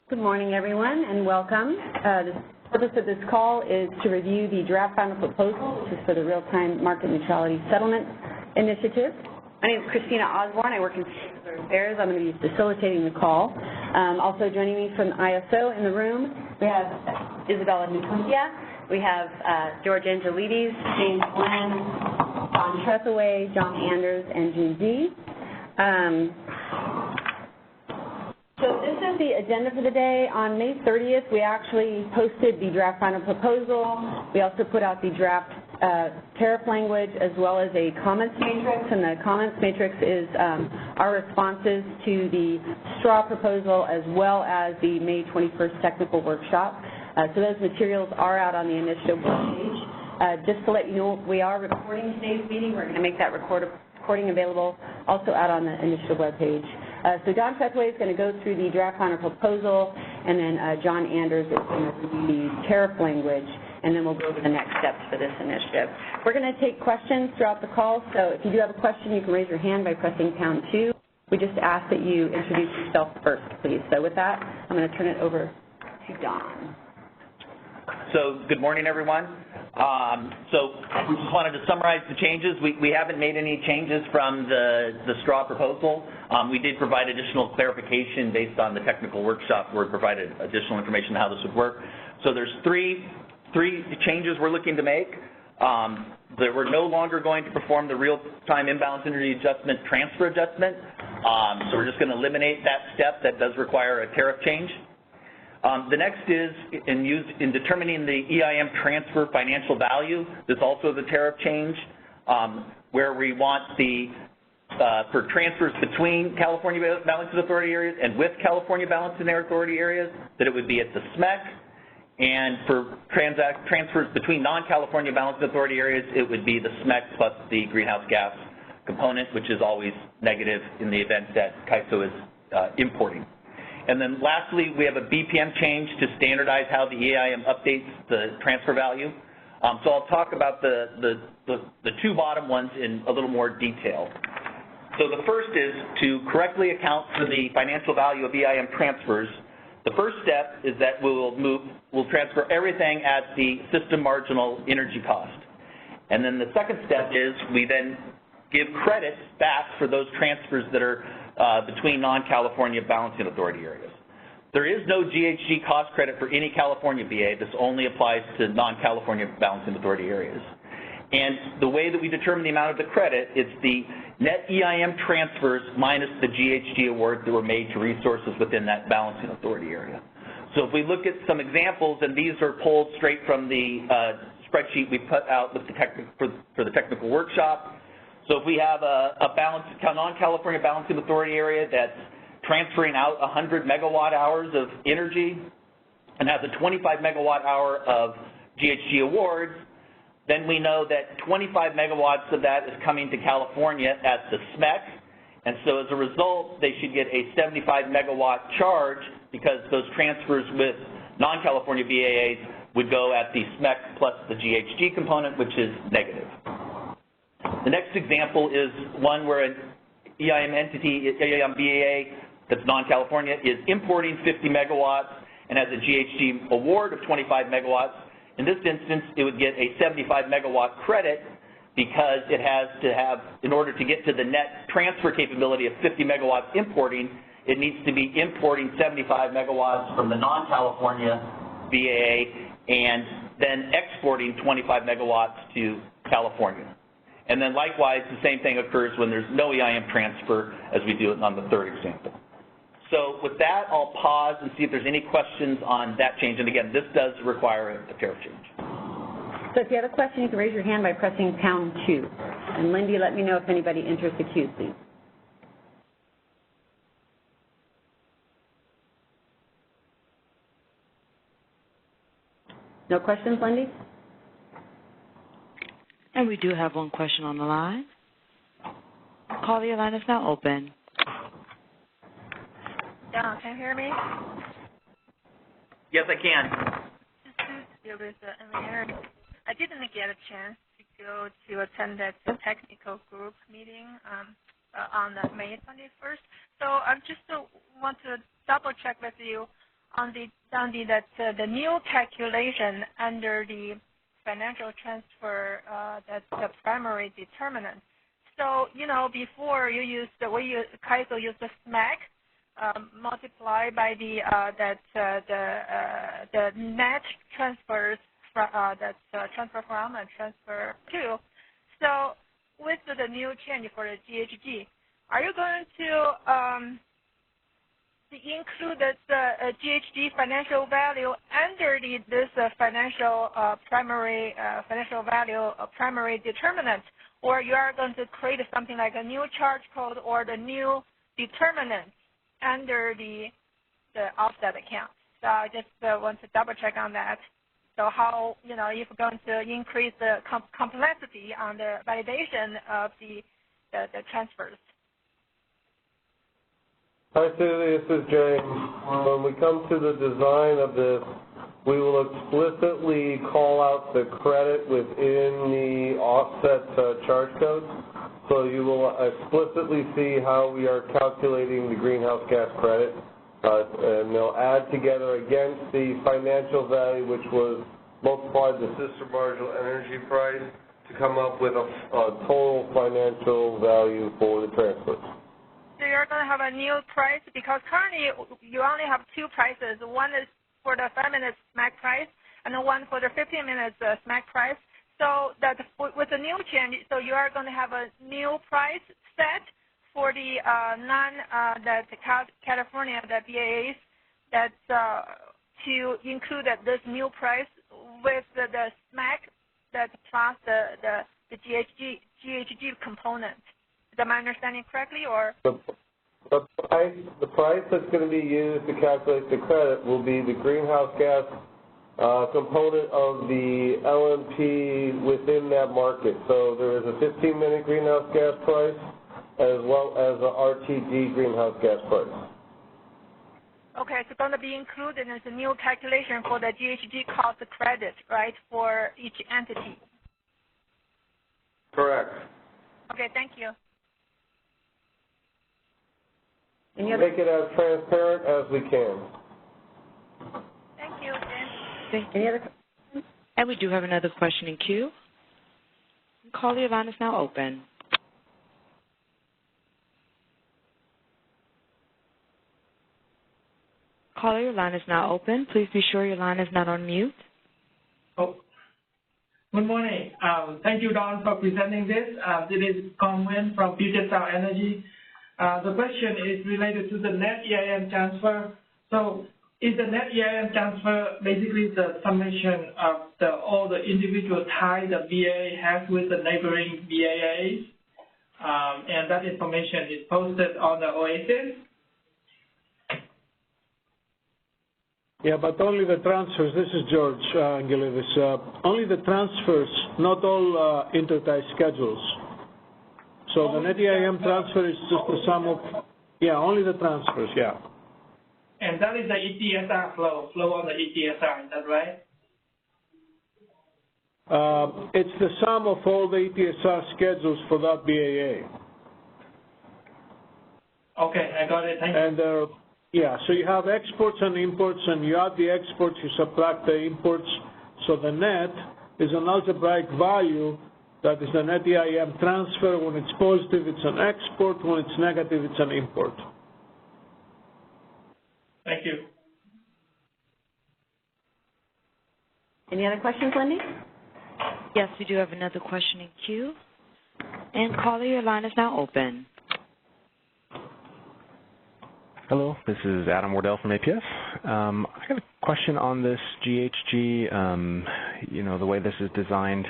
Good morning, everyone, and welcome. The purpose of this call is to review the draft final proposal, which is for the Real-Time Market Neutrality Settlement Initiative. My name is Christina Osborne. I work in Consumer Affairs. I'm going to be facilitating the call. Also joining me from ISO in the room, we have Isabella Nucuncia, we have George Angelides, James Glenn, John Trethewey, John Anders, and June D. So this is the agenda for the day. On May 30th, we actually posted the draft final proposal. We also put out the draft tariff language as well as a comments matrix, and the comments matrix is our responses to the straw proposal as well as the May 21st technical workshop. So those materials are out on the initiative webpage. Just to let you know, we are recording today's meeting. We're going to make that recording available also out on the initiative webpage. So John Trethewey is going to go through the draft final proposal, and then John Anders is going to review the tariff language, and then we'll go to the next steps for this initiative. We're going to take questions throughout the call, so if you do have a question, you can raise your hand by pressing pound 2. We just ask that you introduce yourself first, please. So with that, I'm going to turn it over to Don. So good morning, everyone. So we just wanted to summarize the changes. We haven't made any changes from the straw proposal. We did provide additional clarification based on the technical workshop where we provided additional information on how this would work. So there's three changes we're looking to make. That we're no longer going to perform the real-time imbalance energy adjustment transfer adjustment. So we're just going to eliminate that step that does require a tariff change. The next is in determining the EIM transfer financial value. There's also the tariff change where we want for transfers between California Balancing Authority areas and with California Balancing Authority areas that it would be at the SMEC, and for transfers between non-California Balancing Authority areas it would be the SMEC plus the greenhouse gas component, which is always negative in the event that CAISO is importing. And then lastly, we have a BPM change to standardize how the EIM updates the transfer value. So I'll talk about the two bottom ones in a little more detail. So the first is to correctly account for the financial value of EIM transfers. The first step is that we'll transfer everything at the system marginal energy cost. And then the second step is we then give credits back for those transfers that are between non-California Balancing Authority areas. There is no GHG cost credit for any California BA. This only applies to non-California Balancing Authority areas. And the way that we determine the amount of the credit, it's the net EIM transfers minus the GHG awards that were made to resources within that Balancing Authority area. So if we look at some examples, and these are pulled straight from the spreadsheet we put out with for the technical workshop. So if we have a non-California Balancing Authority area that's transferring out 100 megawatt hours of energy and has a 25 megawatt hour of GHG awards, then we know that 25 megawatts of that is coming to California at the SMEC, and so as a result, they should get a 75 megawatt charge because those transfers with non-California BAAs would go at the SMEC plus the GHG component, which is negative. The next example is one where an EIM entity, EIM BAA that's non-California, is importing 50 megawatts and has a GHG award of 25 megawatts. In this instance, it would get a 75 megawatt credit because it has to have, in order to get to the net transfer capability of 50 megawatts importing, it needs to be importing 75 megawatts from the non-California BAA and then exporting 25 megawatts to California. And then likewise, the same thing occurs when there's no EIM transfer as we do it on the third example. So with that, I'll pause and see if there's any questions on that change. And again, this does require a tariff change. So if you have a question, you can raise your hand by pressing pound 2. And Lindy, let me know if anybody enters the queue, please. No questions, Lindy? And we do have one question on the line. Caller, your line is now open. Yeah, can you hear me? Yes, I can. This is Elisa Engineering. I didn't get a chance to go to attend that technical group meeting on May 21st. So I just want to double check with you the new calculation under the financial transfer, that's the primary determinant. So, before you used Kaizo used the SMAC multiplied by the net transfers that's transfer from and transfer to. So, with the new change for the GHG, are you going to include the GHG financial value under this financial primary financial value primary determinant, or you are going to create something like a new charge code or the new determinant under the offset account? So I just want to double check on that. So how, if you're going to increase the complexity on the validation of the transfers. Hi, Susie. This is James. When we come to the design of this, we will explicitly call out the credit within the offset charge code. So you will explicitly see how we are calculating the greenhouse gas credit. And they'll add together against the financial value, which was multiplied the system marginal energy price to come up with a total financial value for the transfers. So you're going to have a new price, because currently you only have two prices. One is for the 5 minutes SMAC price, and one for the 15 minutes SMAC price. So that with the new change, so you are going to have a new price set for the California, the BAAs, that's to include this new price with the SMAC that plus the GHG component. Am I understanding correctly, or? The price that's going to be used to calculate the credit will be the greenhouse gas component of the LMP within that market. So there is a 15-minute greenhouse gas price as well as a RTD greenhouse gas price. Okay, so it's going to be included as a new calculation for the GHG cost credit, right, for each entity? Correct. Okay, thank you. Make it as transparent as we can. Thank you, James. Thank you. Any other questions? And we do have another question in queue. Caller, your line is now open. Caller, your line is now open. Please be sure your line is not on mute. Oh. Good morning. Thank you, Don, for presenting this. This is Kong Wen from Future Cell Energy. The question is related to the net EIM transfer. So is the net EIM transfer basically the summation of all the individual ties the BAA has with the neighboring BAAs? And that information is posted on the OASIS? Yeah, but only the transfers. This is George Angelidis. Only the transfers, not all intertie schedules. So the net EIM transfer is just the sum of, only the transfers, And that is the ETSR flow on the ETSR, is that right? It's the sum of all the ETSR schedules for that BAA. Okay, I got it. Thank you. And so you have exports and imports, and you add the exports, you subtract the imports. So the net is an algebraic value. That is the net EIM transfer. When it's positive, it's an export. When it's negative, it's an import. Thank you. Any other questions, Lindy? Yes, we do have another question in queue. And caller, your line is now open. Hello, this is Adam Wardell from APS. I got a question on this GHG, the way this is designed.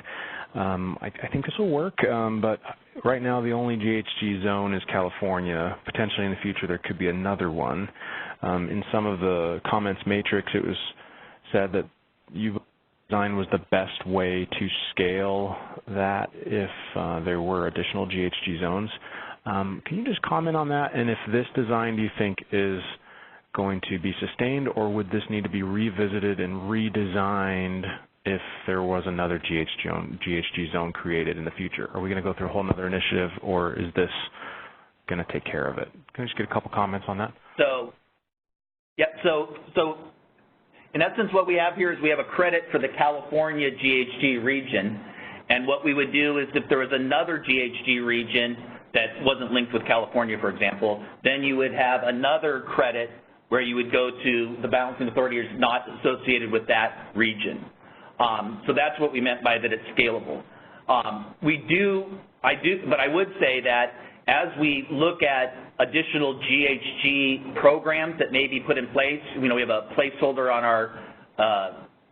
I think this will work, but right now the only GHG zone is California. Potentially in the future there could be another one. In some of the comments matrix it was said that design was the best way to scale that if there were additional GHG zones. Can you just comment on that? And if this design, do you think, is going to be sustained, or would this need to be revisited and redesigned if there was another GHG zone created in the future? Are we going to go through a whole other initiative, or is this going to take care of it? Can I just get a couple comments on that? So Yep, so in essence what we have here is we have a credit for the California GHG region, and what we would do is if there was another GHG region that wasn't linked with California, for example, then you would have another credit where you would go to the balancing authority is not associated with that region. So that's what we meant by that it's scalable. But I would say that as we look at additional GHG programs that may be put in place, we have a placeholder on our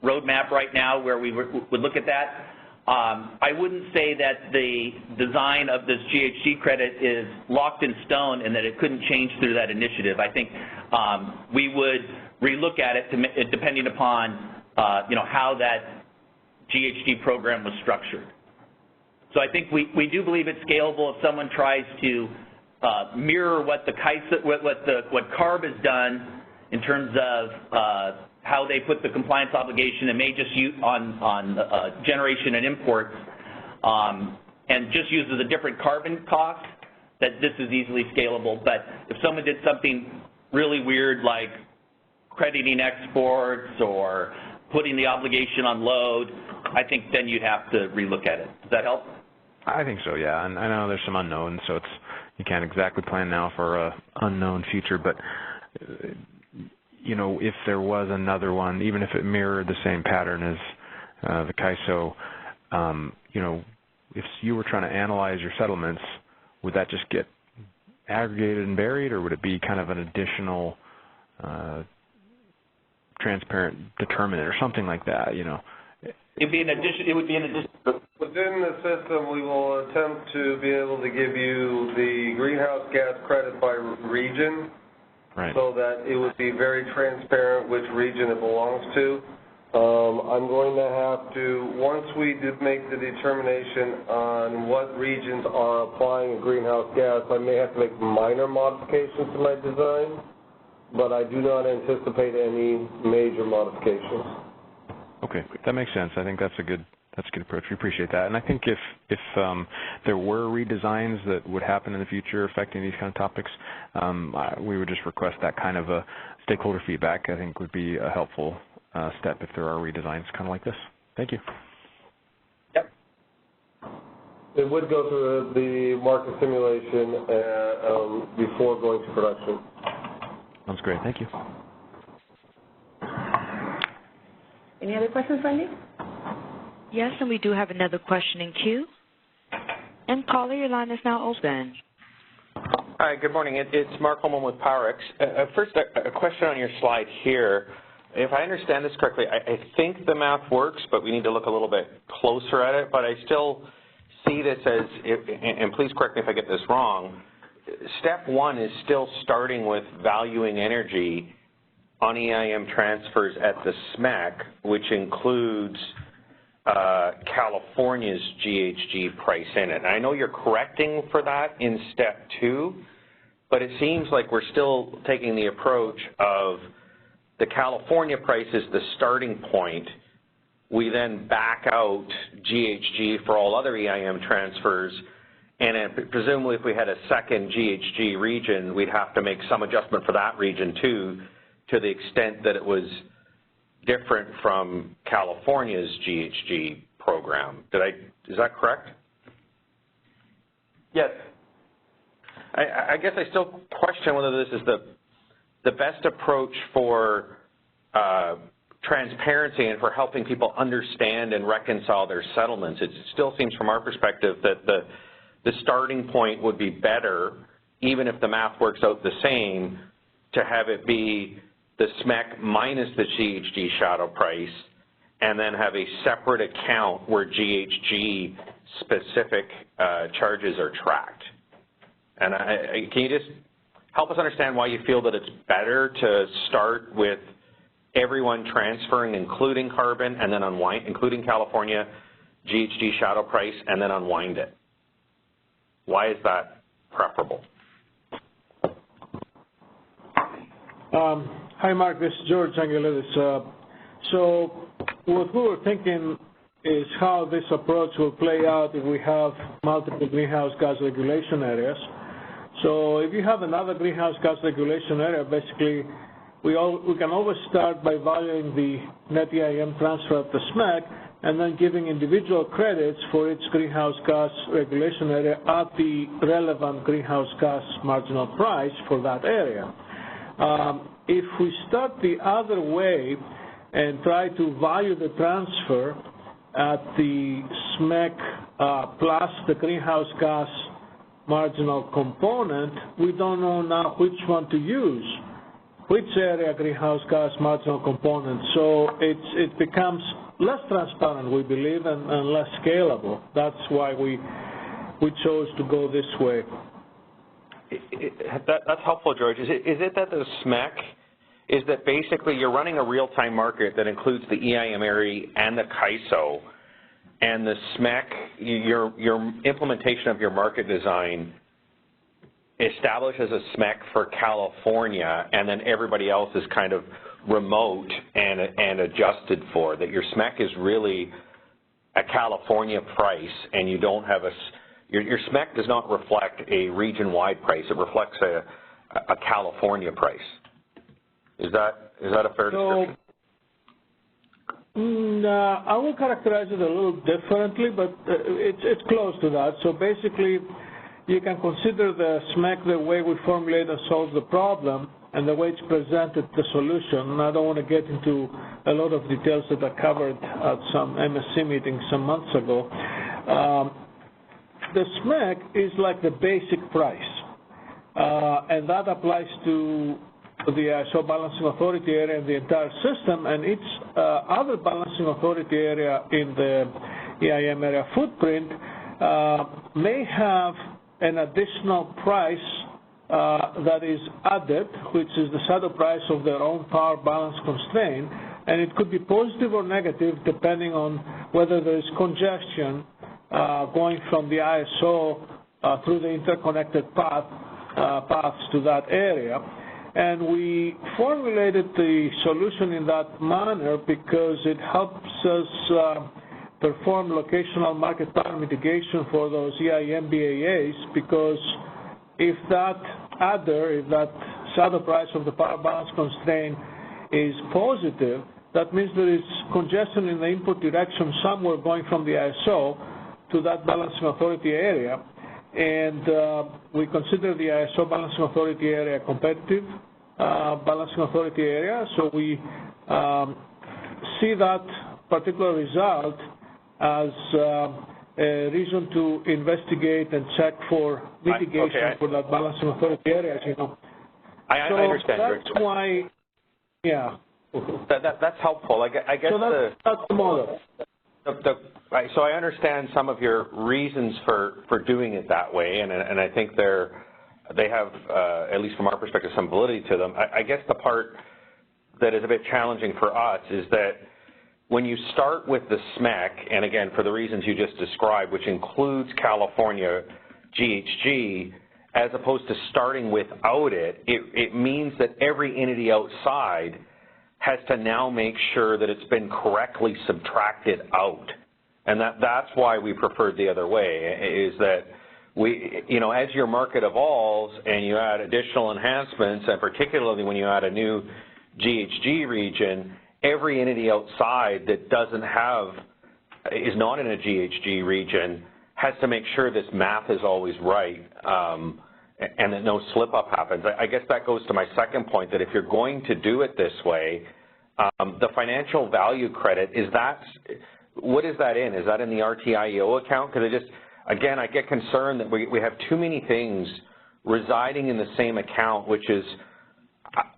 roadmap right now where we would look at that. I wouldn't say that the design of this GHG credit is locked in stone and that it couldn't change through that initiative. I think we would relook at it depending upon how that GHG program was structured. So I think we do believe it's scalable if someone tries to mirror what CARB has done in terms of how they put the compliance obligation and may just use on generation and imports and just uses a different carbon cost, that this is easily scalable. But if someone did something really weird like crediting exports or putting the obligation on load, I think then you'd have to relook at it. Does that help? I think so, yeah. And I know there's some unknowns, so you can't exactly plan now for an unknown future, but if there was another one, even if it mirrored the same pattern as the CAISO, if you were trying to analyze your settlements, would that just get aggregated and buried, or would it be kind of an additional transparent determinant or something like that, It would be an addition. Within the system, we will attempt to be able to give you the greenhouse gas credit by region, right, so that it would be very transparent which region it belongs to. I'm going to have to, once we make the determination on what regions are applying a greenhouse gas, I may have to make minor modifications to my design, but I do not anticipate any major modifications. Okay, that makes sense. I think that's a good approach. We appreciate that. And I think if there were redesigns that would happen in the future affecting these kind of topics, we would just request that kind of a stakeholder feedback. I think would be a helpful step if there are redesigns kind of like this. Thank you. Yep. It would go through the market simulation before going to production. Sounds great. Thank you. Any other questions, Wendy? Yes, and we do have another question in queue. And caller, your line is now open. Hi, good morning. It's Mark Holman with PowerX. First, a question on your slide here. If I understand this correctly, I think the math works, but we need to look a little bit closer at it. But I still see this as, and please correct me if I get this wrong, step one is still starting with valuing energy on EIM transfers at the SMEC, which includes California's GHG price in it. And I know you're correcting for that in step two, but it seems like we're still taking the approach of the California price is the starting point. We then back out GHG for all other EIM transfers, and then presumably if we had a second GHG region, we'd have to make some adjustment for that region too, to the extent that it was different from California's GHG program. Is that correct? Yes. I guess I still question whether this is the best approach for transparency and for helping people understand and reconcile their settlements. It still seems from our perspective that the starting point would be better, even if the math works out the same, to have it be the SMEC minus the GHG shadow price, and then have a separate account where GHG specific charges are tracked. And can you just help us understand why you feel that it's better to start with everyone transferring, including carbon, and then including California GHG shadow price, and then unwind it? Why is that preferable? Hi, Mark. This is George Angelidis. So what we were thinking is how this approach will play out if we have multiple greenhouse gas regulation areas. So if you have another greenhouse gas regulation area, basically we can always start by valuing the net EIM transfer at the SMEC and then giving individual credits for each greenhouse gas regulation area at the relevant greenhouse gas marginal price for that area. If we start the other way and try to value the transfer at the SMEC plus the greenhouse gas marginal component, we don't know now which one to use, which area greenhouse gas marginal component. So it becomes less transparent, we believe, and less scalable. That's why we chose to go this way. That's helpful, George. Is it that the SMEC is that basically you're running a real-time market that includes the EIM area and the CAISO, and the SMEC, your implementation of your market design establishes a SMEC for California, and then everybody else is kind of remote and adjusted for, that your SMEC is really a California price, and you don't have your SMEC does not reflect a region-wide price. It reflects a California price. Is that a fair description? I will characterize it a little differently, but it's close to that. So basically, you can consider the SMEC the way we formulate and solve the problem and the way it's presented the solution. And I don't want to get into a lot of details that are covered at some MSC meeting some months ago. The SMEC is like the basic price, and that applies to the ISO balancing authority area in the entire system, and each other balancing authority area in the EIM area footprint may have an additional price that is added, which is the shadow price of their own power balance constraint, and it could be positive or negative depending on whether there is congestion going from the ISO through the interconnected paths to that area. And we formulated the solution in that manner because it helps us perform locational market power mitigation for those EIM BAAs, because if that adder, if that shadow price of the power balance constraint is positive, that means there is congestion in the input direction somewhere going from the ISO to that balancing authority area. And we consider the ISO balancing authority area competitive balancing authority area. So we see that particular result as a reason to investigate and check for mitigation for that balancing authority area, as you know. I understand. That's why, yeah. That's helpful. I guess so that's the model. So I understand some of your reasons for doing it that way, and I think they have, at least from our perspective, some validity to them. I guess the part that is a bit challenging for us is that when you start with the SMEC, and again, for the reasons you just described, which includes California GHG, as opposed to starting without it, it means that every entity outside has to now make sure that it's been correctly subtracted out. And that's why we preferred the other way, is that as your market evolves and you add additional enhancements, and particularly when you add a new GHG region, every entity outside that is not in a GHG region has to make sure this math is always right, and that no slip-up happens. I guess that goes to my second point, that if you're going to do it this way, the financial value credit, what is that in? Is that in the RTIEO account? Because again, I get concerned that we have too many things residing in the same account, which is,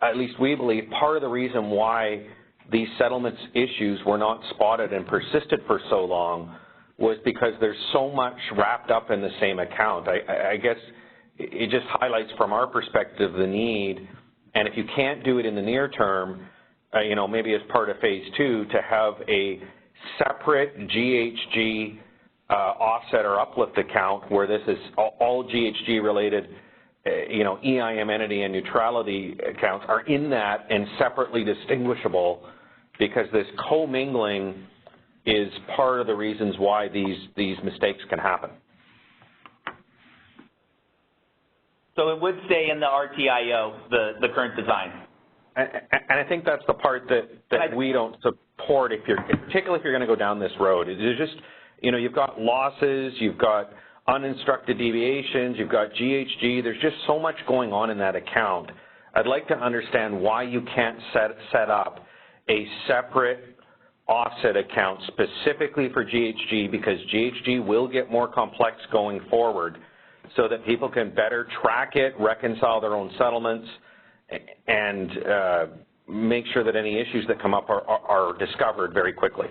at least we believe, part of the reason why these settlements issues were not spotted and persisted for so long was because there's so much wrapped up in the same account. I guess it just highlights from our perspective the need, and if you can't do it in the near term, maybe as part of phase 2, to have a separate GHG offset or uplift account where this is all GHG related, EIM entity and neutrality accounts are in that and separately distinguishable, because this commingling is part of the reasons why these mistakes can happen. So it would stay in the RTIO, the current design? And I think that's the part that we don't support, particularly if you're going to go down this road. It's just, you've got losses, you've got uninstructed deviations, you've got GHG. There's just so much going on in that account. I'd like to understand why you can't set up a separate offset account specifically for GHG, because GHG will get more complex going forward, so that people can better track it, reconcile their own settlements, and make sure that any issues that come up are discovered very quickly.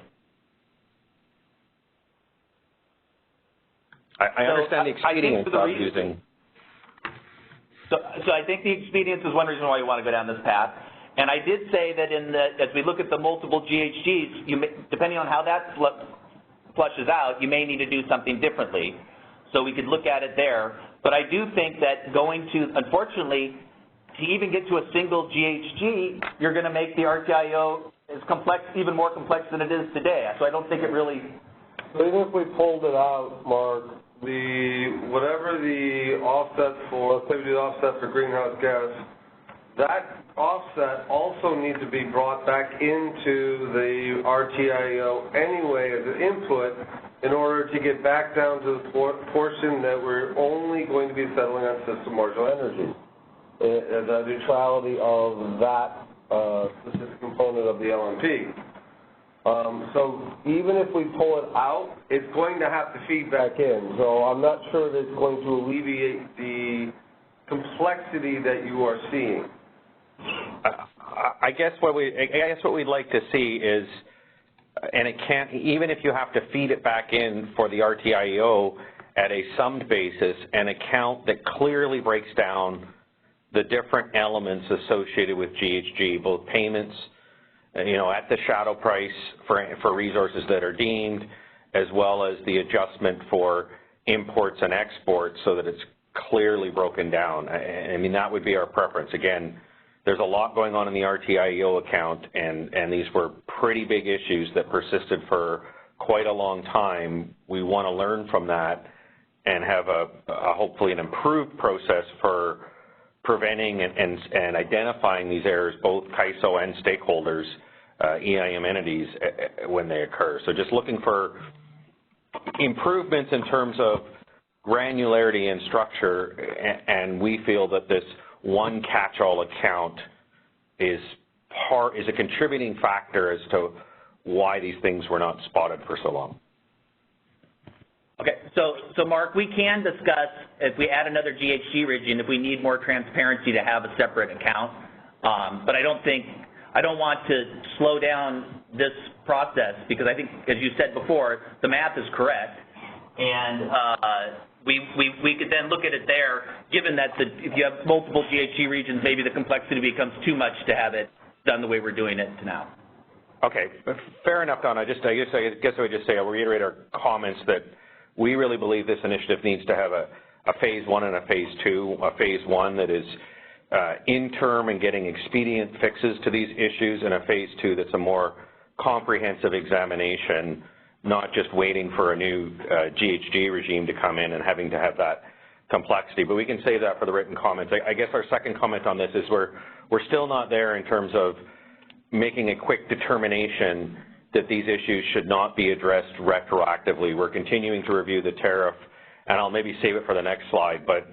I understand the expedience of using. So I think the expedience is one reason why you want to go down this path. And I did say that as we look at the multiple GHGs, depending on how that flushes out, you may need to do something differently. So we could look at it there. But I do think that unfortunately, to even get to a single GHG, you're going to make the RTIO as complex, even more complex than it is today. So I don't think it really. So even if we pulled it out, Mark, whatever the offset for, let's say we do the offset for greenhouse gas, that offset also needs to be brought back into the RTIO anyway as an input in order to get back down to the portion that we're only going to be settling on system marginal energy. The neutrality of that specific component of the LMP. So even if we pull it out, it's going to have to feed back in. So I'm not sure that it's going to alleviate the complexity that you are seeing. I guess what we'd like to see is, and it can't, even if you have to feed it back in for the RTIO at a summed basis, an account that clearly breaks down the different elements associated with GHG, both payments, at the shadow price for resources that are deemed, as well as the adjustment for imports and exports, so that it's clearly broken down. I mean, that would be our preference. Again, there's a lot going on in the RTIO account, and these were pretty big issues that persisted for quite a long time. We want to learn from that and have a hopefully an improved process for preventing and identifying these errors, both CAISO and stakeholders, EIM entities, when they occur. So just looking for improvements in terms of granularity and structure, and we feel that this one catch-all account is a contributing factor as to why these things were not spotted for so long. Okay, so Mark, we can discuss if we add another GHG region, if we need more transparency to have a separate account, but I don't want to slow down this process, because I think, as you said before, the math is correct, and we could then look at it there, given that if you have multiple GHG regions, maybe the complexity becomes too much to have it done the way we're doing it now. Okay, fair enough, Don. I guess I would just say, I'll reiterate our comments that we really believe this initiative needs to have a phase one and a phase two. A phase one that is interim and getting expedient fixes to these issues, and a phase two that's a more comprehensive examination, not just waiting for a new GHG regime to come in and having to have that complexity. But we can save that for the written comments. I guess our second comment on this is we're still not there in terms of making a quick determination that these issues should not be addressed retroactively. We're continuing to review the tariff, and I'll maybe save it for the next slide. But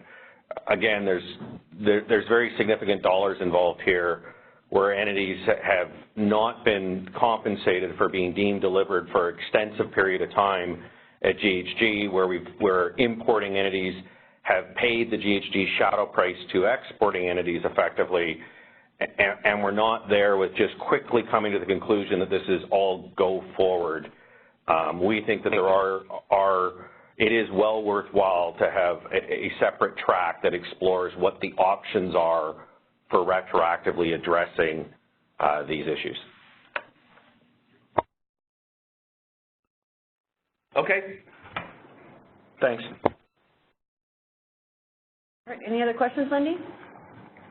again, there's very significant dollars involved here, where entities have not been compensated for being deemed delivered for an extensive period of time at GHG, where importing entities have paid the GHG shadow price to exporting entities effectively, and we're not there with just quickly coming to the conclusion that this is all go forward. We think that it is well worthwhile to have a separate track that explores what the options are for retroactively addressing these issues. Okay. Thanks. All right, any other questions, Lindy?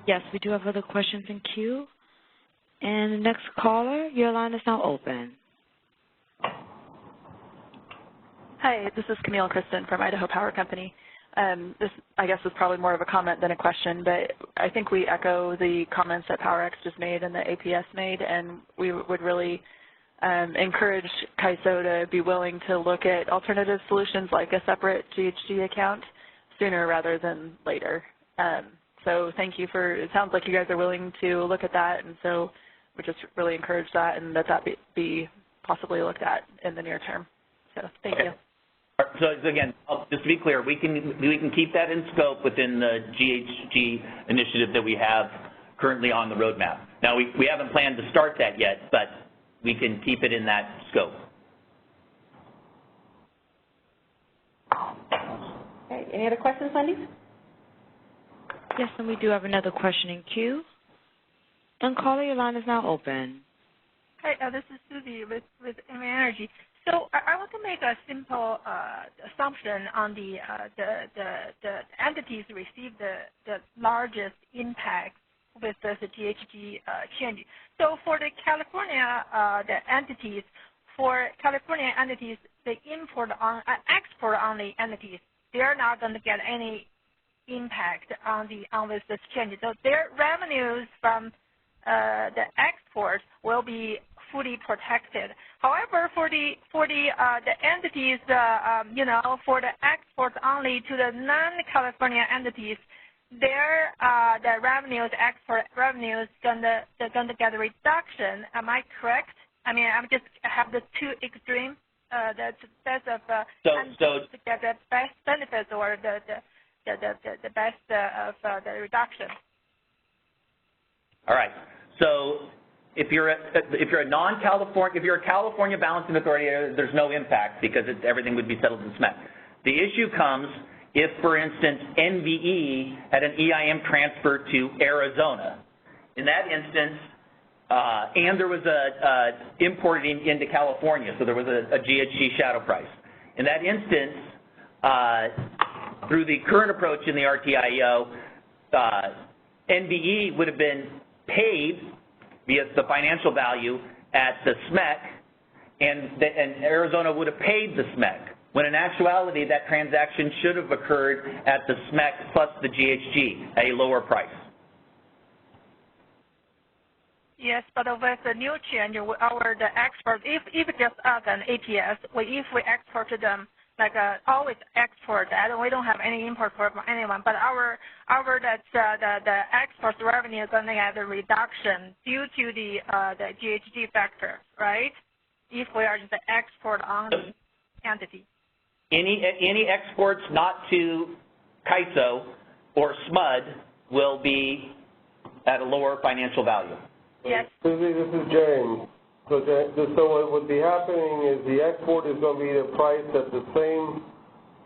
Yes, we do have other questions in queue. And the next caller, your line is now open. Hi, this is Camille Kristen from Idaho Power Company. This, I guess, is probably more of a comment than a question, but I think we echo the comments that PowerX just made and the APS made, and we would really encourage CAISO to be willing to look at alternative solutions like a separate GHG account sooner rather than later. So thank you for, it sounds like you guys are willing to look at that, and so we just really encourage that and that be possibly looked at in the near term. So thank you. So again, just to be clear, we can keep that in scope within the GHG initiative that we have currently on the roadmap. Now, we haven't planned to start that yet, but we can keep it in that scope. Okay, any other questions, Wendy? Yes, and we do have another question in queue. And caller, your line is now open. Hi, this is Susie with Energy. So I want to make a simple assumption on the entities receive the largest impact with the GHG change. So for the California entities, the export only entities, they're not going to get any impact on with this change. So their revenues from the exports will be fully protected. However, for the entities, for the exports only to the non-California entities, their export revenues, they're gonna get a reduction. Am I correct? I mean, I'm just have the two extreme. The best of to get the best benefits or the best of the reduction. All right. So if you're a California balancing authority, there's no impact because everything would be settled in SMEC. The issue comes if, for instance, NVE had an EIM transfer to Arizona. In that instance, and there was importing into California, so there was a GHG shadow price. In that instance, through the current approach in the RTIO, NVE would have been paid via the financial value at the SMEC, and Arizona would have paid the SMEC, when in actuality that transaction should have occurred at the SMEC plus the GHG at a lower price. Yes, but with the new change, the export, if just us and APS, if we export to them, like always export that, and we don't have any import from anyone, but the export revenue is going to have a reduction due to the GHG factor, right? If we are just an export only entity. Any exports not to CAISO or SMUD will be at a lower financial value. Yes. Susie, this is James. So what would be happening is the export is going to be priced at the same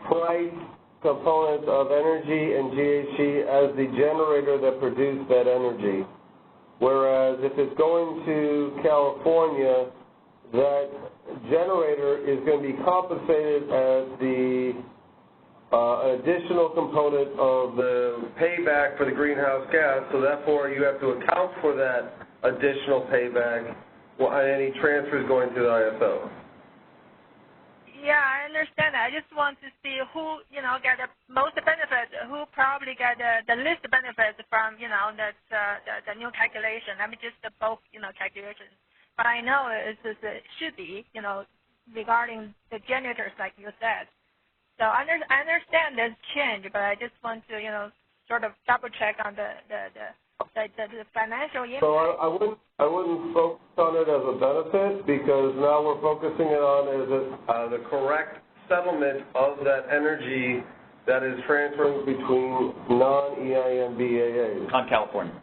price components of energy and GHG as the generator that produced that energy. Whereas if it's going to California, that generator is going to be compensated as the additional component of the payback for the greenhouse gas, so therefore you have to account for that additional payback on any transfers going to the ISO. Yeah, I understand that. I just want to see who, get the most benefit, who probably get the least benefits from, that's the new calculation. I mean, just the both, calculations. But I know it should be, regarding the generators, like you said. So I understand this change, but I just want to, sort of double check on the financial impact. So I wouldn't focus on it as a benefit, because now we're focusing it on as the correct settlement of that energy that is transferring between non-EIM BAAs. On California.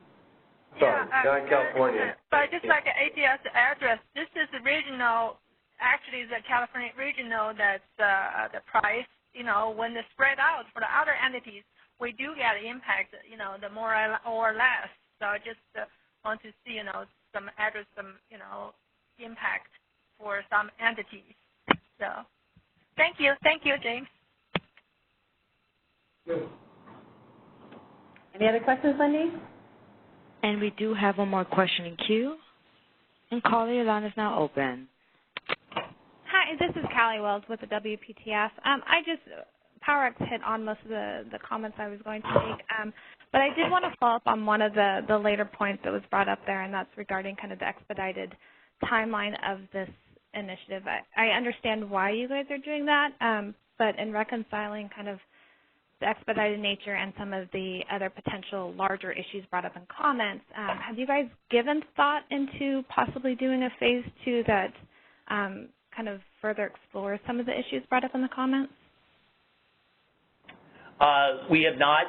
Sorry, non-California. But just like the ATS address, this is the regional, actually the California regional, that's the price, when it's spread out for the other entities, we do get impact, the more or less. So I just want to see, some address, some, impact for some entities. So thank you, James. Good. Any other questions, Wendy? And we do have one more question in queue. And caller, your line is now open. Hi, this is Callie Wells with the WPTF. I just PowerX hit on most of the comments I was going to make, but I did want to follow up on one of the later points that was brought up there, and that's regarding kind of the expedited timeline of this initiative. I understand why you guys are doing that, but in reconciling kind of the expedited nature and some of the other potential larger issues brought up in comments, have you guys given thought into possibly doing a phase 2 that kind of further explores some of the issues brought up in the comments? We have not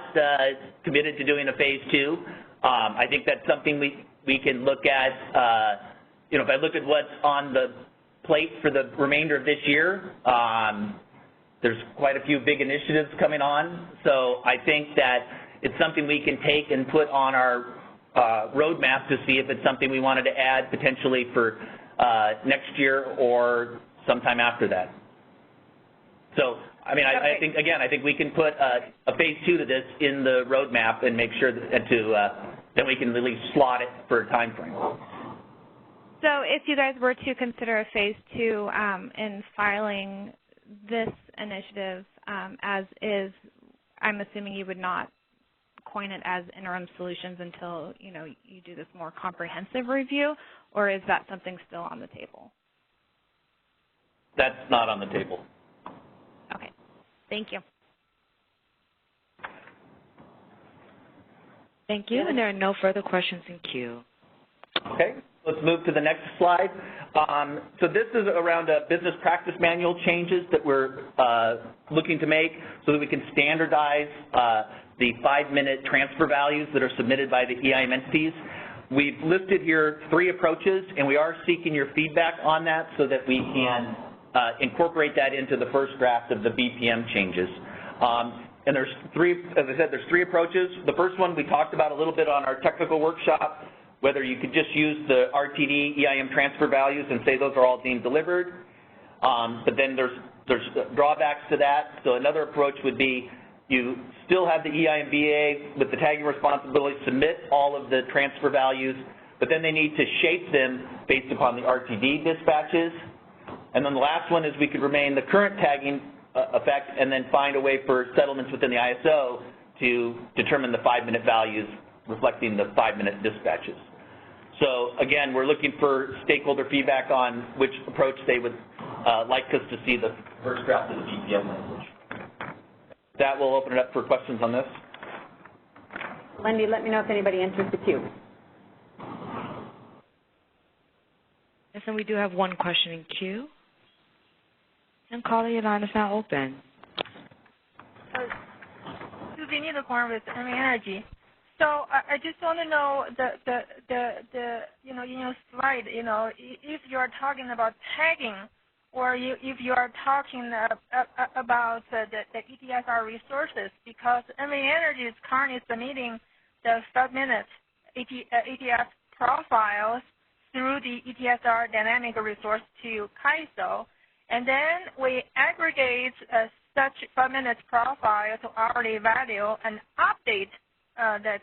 committed to doing a phase 2. I think that's something we can look at. If I look at what's on the plate for the remainder of this year, there's quite a few big initiatives coming on. So I think that it's something we can take and put on our roadmap to see if it's something we wanted to add potentially for next year or sometime after that. So, I mean, I think, again, I think we can put a phase 2 to this in the roadmap and make sure that then we can really slot it for a time frame. So if you guys were to consider a phase 2 in filing this initiative as is, I'm assuming you would not coin it as interim solutions until, you do this more comprehensive review, or is that something still on the table? That's not on the table. Okay. Thank you. Thank you, and there are no further questions in queue. Okay, let's move to the next slide. So this is around business practice manual changes that we're looking to make so that we can standardize the 5-minute transfer values that are submitted by the EIM entities. We've listed here 3 approaches, and we are seeking your feedback on that so that we can incorporate that into the first draft of the BPM changes. And there's 3, as I said, there's 3 approaches. The first one we talked about a little bit on our technical workshop, whether you could just use the RTD EIM transfer values and say those are all deemed delivered. But then there's drawbacks to that. So another approach would be you still have the EIMBA with the tagging responsibility, submit all of the transfer values, but then they need to shape them based upon the RTD dispatches. And then the last one is we could remain the current tagging effect and then find a way for settlements within the ISO to determine the 5-minute values reflecting the 5-minute dispatches. So again, we're looking for stakeholder feedback on which approach they would like us to see the first draft of the BPM language. That will open it up for questions on this. Wendy, let me know if anybody enters the queue. Yes, and we do have one question in queue. And caller, your line is now open. Susie Niederkorn with Energy. So I just want to know in your slide, if you are talking about tagging, or if you are talking about the ETSR resources, because Energy is currently submitting the 5-minute ETS profiles through the ETSR dynamic resource to CAISO, and then we aggregate such 5-minute profile to hourly value and update that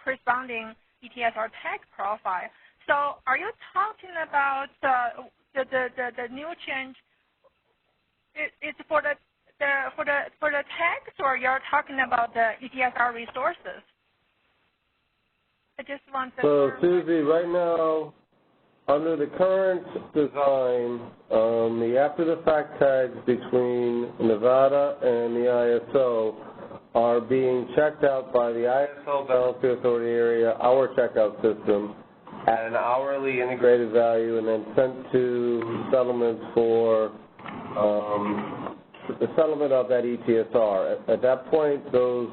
corresponding ETSR tag profile. So are you talking about the new change? It's for the tags, or you're talking about the ETSR resources? I just want to. So Susie, right now, under the current design, the after-the-fact tags between Nevada and the ISO are being checked out by the ISO Balancing Authority area, our checkout system, at an hourly integrated value, and then sent to settlements for the settlement of that ETSR. At that point, those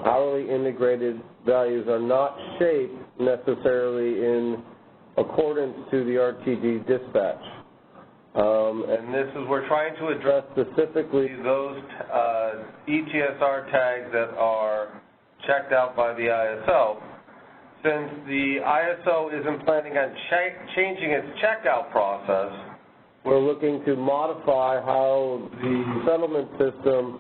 hourly integrated values are not shaped necessarily in accordance to the RTD dispatch. And this is, we're trying to address specifically those ETSR tags that are checked out by the ISO. Since the ISO isn't planning on changing its checkout process, we're looking to modify how the settlement system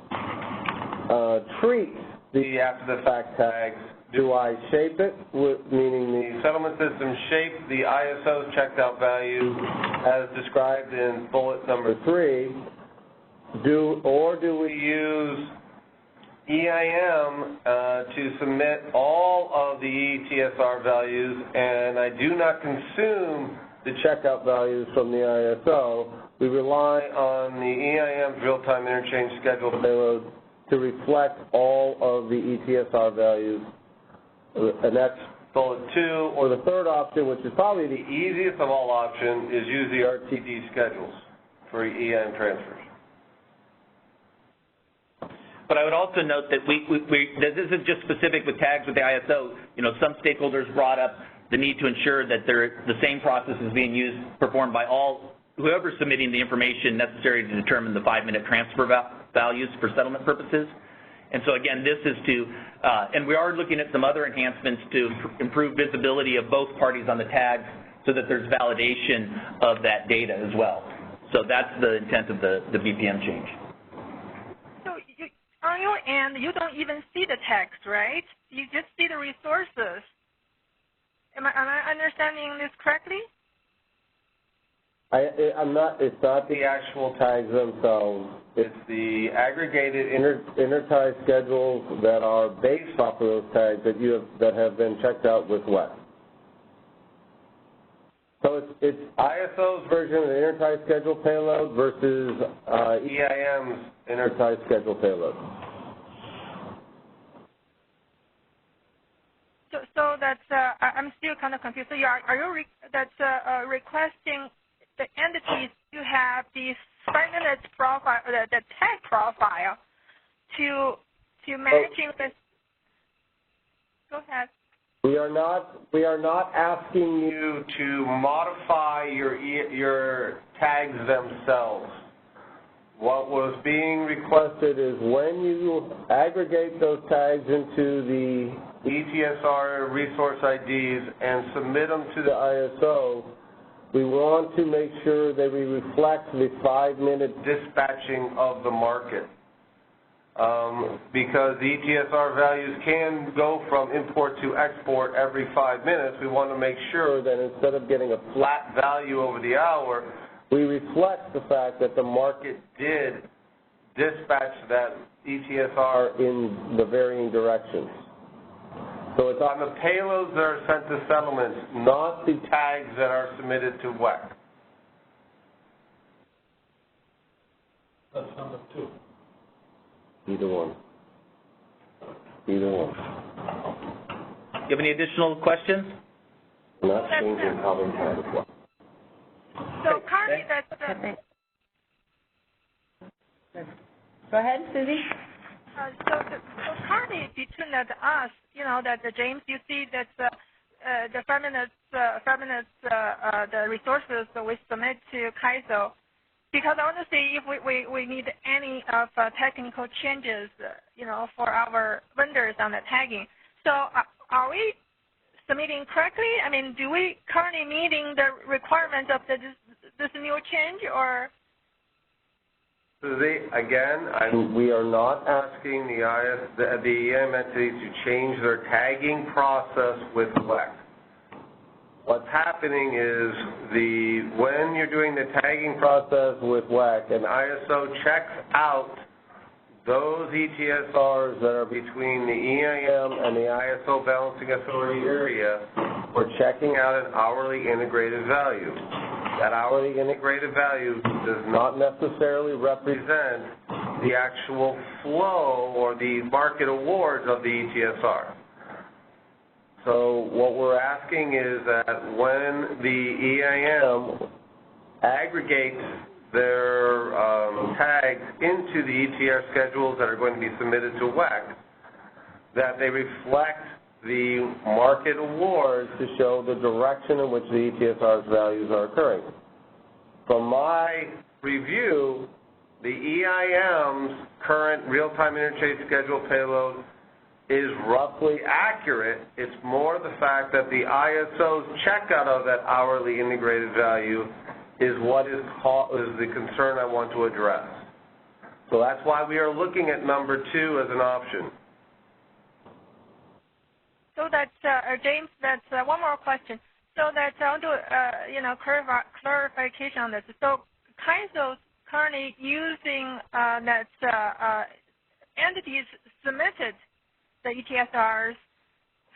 treats the after-the-fact tags. Do I shape it, meaning the settlement system shapes the ISO's checked out value as described in bullet number 3, do we use EIM to submit all of the ETSR values, and I do not consume the checkout values from the ISO. We rely on the EIM's real-time interchange schedule payload to reflect all of the ETSR values, and that's bullet 2. Or the third option, which is probably the easiest of all options, is use the RTD schedules for EIM transfers. But I would also note that this isn't just specific with tags with the ISO. You know, some stakeholders brought up the need to ensure that the same process is being performed by whoever's submitting the information necessary to determine the 5-minute transfer values for settlement purposes. And so again, this is and we are looking at some other enhancements to improve visibility of both parties on the tags so that there's validation of that data as well. So that's the intent of the BPM change. On your end, you don't even see the text, right? You just see the resources. Am I understanding this correctly? It's not the actual tags themselves. It's the aggregated inter-tie schedules that are based off of those tags that have been checked out with WEC. So it's ISO's version of the inter-tie schedule payload versus EIM's inter-tie schedule payload. So that's I'm still kind of confused. So requesting the entities to have these 5-minute profile, the tag profile, to matching this. Go ahead. We are not asking you to modify your tags themselves. What was being requested is when you aggregate those tags into the ETSR resource IDs and submit them to the ISO, we want to make sure that we reflect the 5-minute dispatching of the market. Because the ETSR values can go from import to export every 5 minutes, we want to make sure that instead of getting a flat value over the hour, we reflect the fact that the market did dispatch that ETSR in the varying directions. So it's on the payloads that are sent to settlements, not the tags that are submitted to WEC. That's number 2. Either one. Either one. Do you have any additional questions? I'm not changing how they tag as well. So currently Go ahead, Susie. So currently between us, you know, that James, you see that the 5 minutes, the resources that we submit to CAISO, because I want to see if we need any of technical changes, you know, for our vendors on the tagging. So are we submitting correctly? I mean, do we currently meeting the requirements of this new change, or? Susie, again, we are not asking the EIM entities to change their tagging process with WEC. What's happening is when you're doing the tagging process with WEC, an ISO checks out those ETSRs that are between the EIM and the ISO balancing authority area, we're checking out an hourly integrated value. That hourly integrated value does not necessarily represent the actual flow or the market awards of the ETSR. So what we're asking is that when the EIM aggregates their tags into the ETR schedules that are going to be submitted to WEC, that they reflect the market awards to show the direction in which the ETSR's values are occurring. From my review, the EIM's current real-time interchange schedule payload is roughly accurate. It's more the fact that the ISO's checkout of that hourly integrated value is what is the concern I want to address. So that's why we are looking at number 2 as an option. So that's, James, that's one more question. So that's, I want to, clarification on this. So CAISO's currently using that entities submitted the ETSRs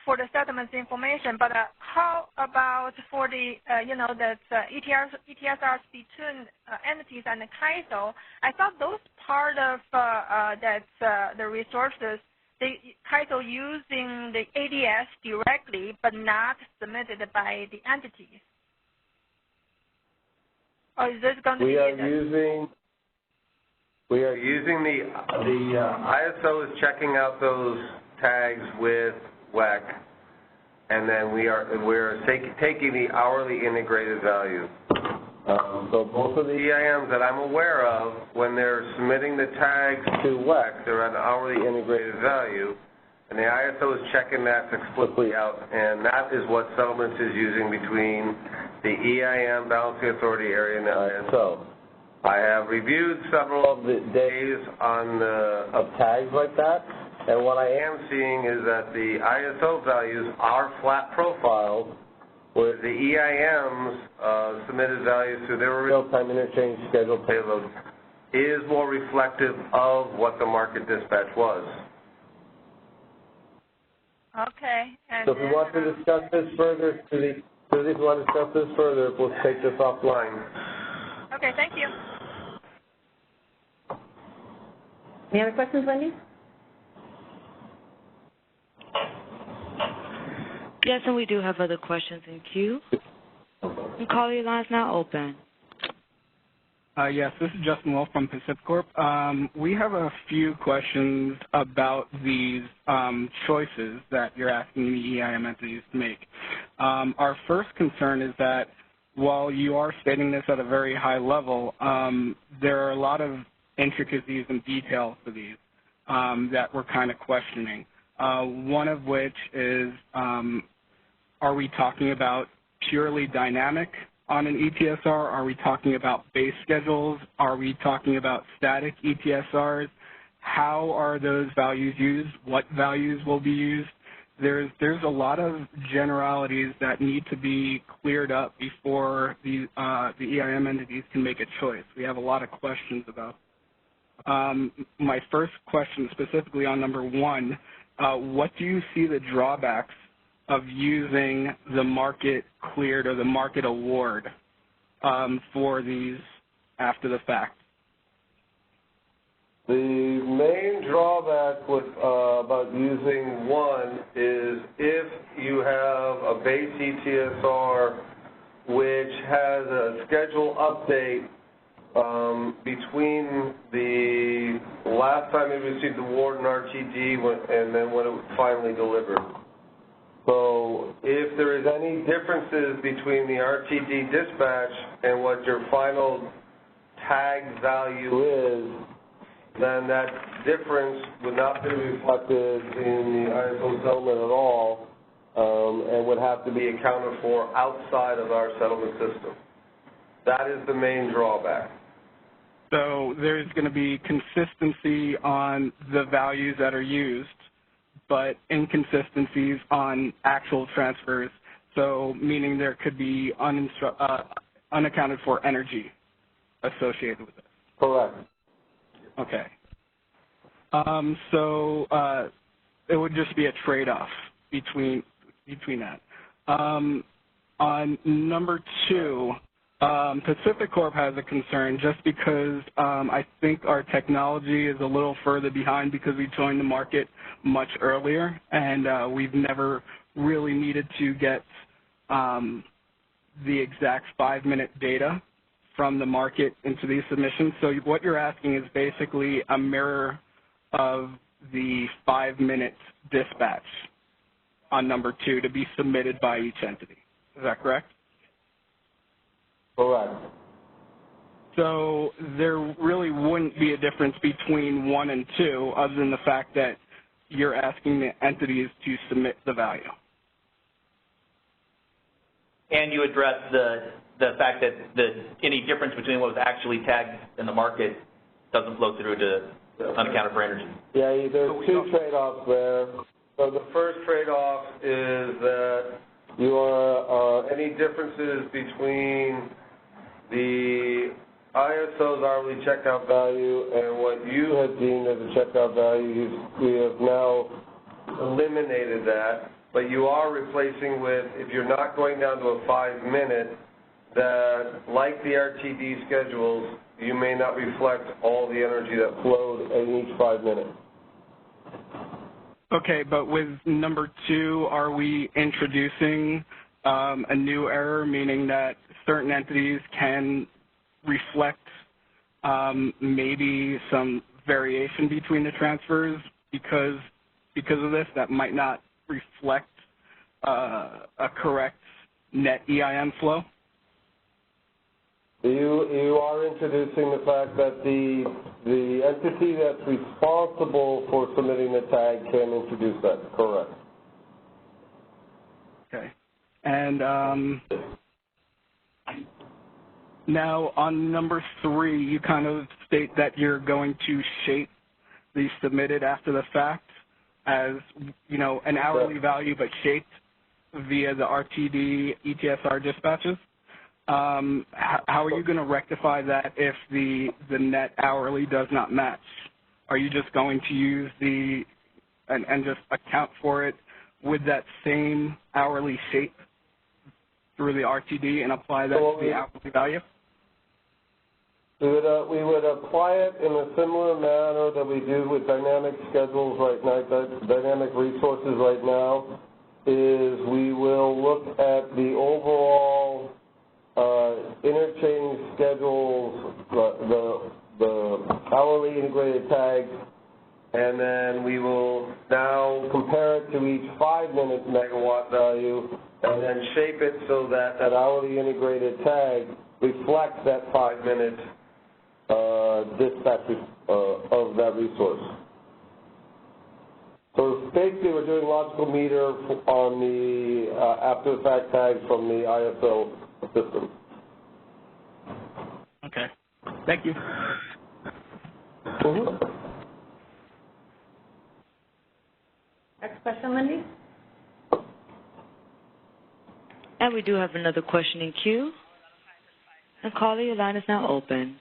for the settlements information, but how about for the, ETSRs between entities and the CAISO? I thought those part of the resources, the CAISO using the ADS directly, but not submitted by the entities. Or is this going to be? We are using the ISO is checking out those tags with WEC, and then we're taking the hourly integrated value. So both of the EIMs that I'm aware of, when they're submitting the tags to WEC, they're at an hourly integrated value, and the ISO is checking that explicitly out, and that is what settlements is using between the EIM balancing authority area and the ISO. I have reviewed several of the days of tags like that, and what I am seeing is that the ISO values are flat profiles, where the EIMs submitted values through their real-time interchange scheduled payload is more reflective of what the market dispatch was. Okay. And so if we want to discuss this further, Susie, if we want to discuss this further, we'll take this offline. Okay, thank you. Any other questions, Wendy? Yes, and we do have other questions in queue. And caller, your line is now open. Yes, this is Justin Wolf from Pacificorp. We have a few questions about these choices that you're asking the EIM entities to make. Our first concern is that while you are stating this at a very high level, there are a lot of intricacies and details to these that we're kind of questioning. One of which is, are we talking about purely dynamic on an ETSR? Are we talking about base schedules? Are we talking about static ETSRs? How are those values used? What values will be used? There's a lot of generalities that need to be cleared up before the EIM entities can make a choice. We have a lot of questions about. My first question specifically on number one, what do you see the drawbacks of using the market cleared or the market award for these after the fact? The main drawback with, about using one is if you have a base ETSR which has a schedule update between the last time it received the award in RTD and then when it was finally delivered. So if there is any differences between the RTD dispatch and what your final tag value is, then that difference would not be reflected in the ISO settlement at all and would have to be accounted for outside of our settlement system. That is the main drawback. So there's going to be consistency on the values that are used, but inconsistencies on actual transfers, so meaning there could be unaccounted for energy associated with it. Correct. Okay. So it would just be a trade-off between that. On number two, Pacificorp has a concern just because I think our technology is a little further behind because we joined the market much earlier, and we've never really needed to get the exact 5-minute data from the market into these submissions. So what you're asking is basically a mirror of the 5-minute dispatch on number two to be submitted by each entity. Is that correct? Correct. So there really wouldn't be a difference between 1 and 2 other than the fact that you're asking the entities to submit the value. And you address the fact that any difference between what was actually tagged in the market doesn't flow through to unaccounted for energy. Yeah, there's two trade-offs there. So the first trade-off is that you are any differences between the ISO's hourly checkout value and what you had deemed as a checkout value, we have now eliminated that, but you are replacing with, if you're not going down to a 5-minute, that like the RTD schedules, you may not reflect all the energy that flowed in each 5 minutes. Okay, but with number 2, are we introducing a new error, meaning that certain entities can reflect maybe some variation between the transfers because of this that might not reflect a correct net EIM flow? You are introducing the fact that the entity that's responsible for submitting the tag can introduce that, correct. Okay. And now on number 3, you kind of state that you're going to shape the submitted after the fact as, you know, an hourly value but shaped via the RTD ETSR dispatches. How are you going to rectify that if the net hourly does not match? Are you just going to use and just account for it with that same hourly shape through the RTD and apply that to the hourly value? We would apply it in a similar manner that we do with dynamic schedules right now, dynamic resources right now, is we will look at the overall interchange schedules, the hourly integrated tags, and then we will now compare it to each 5-minute megawatt value and then shape it so that that hourly integrated tag reflects that 5-minute dispatch of that resource. So basically we're doing logical meter on the after-the-fact tags from the ISO system. Okay. Thank you. Next question, Lindy. And we do have another question in queue. And caller, your line is now open.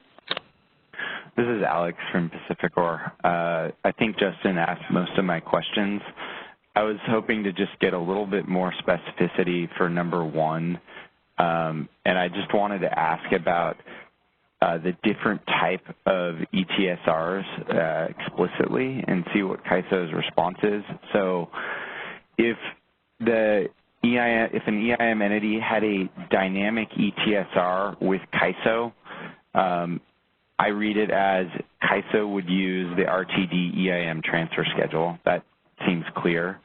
This is Alex from Pacificor. I think Justin asked most of my questions. I was hoping to just get a little bit more specificity for number 1. And I just wanted to ask about the different type of ETSRs explicitly and see what CAISO's response is. So if an EIM entity had a dynamic ETSR with CAISO, I read it as CAISO would use the RTD EIM transfer schedule. That seems clear.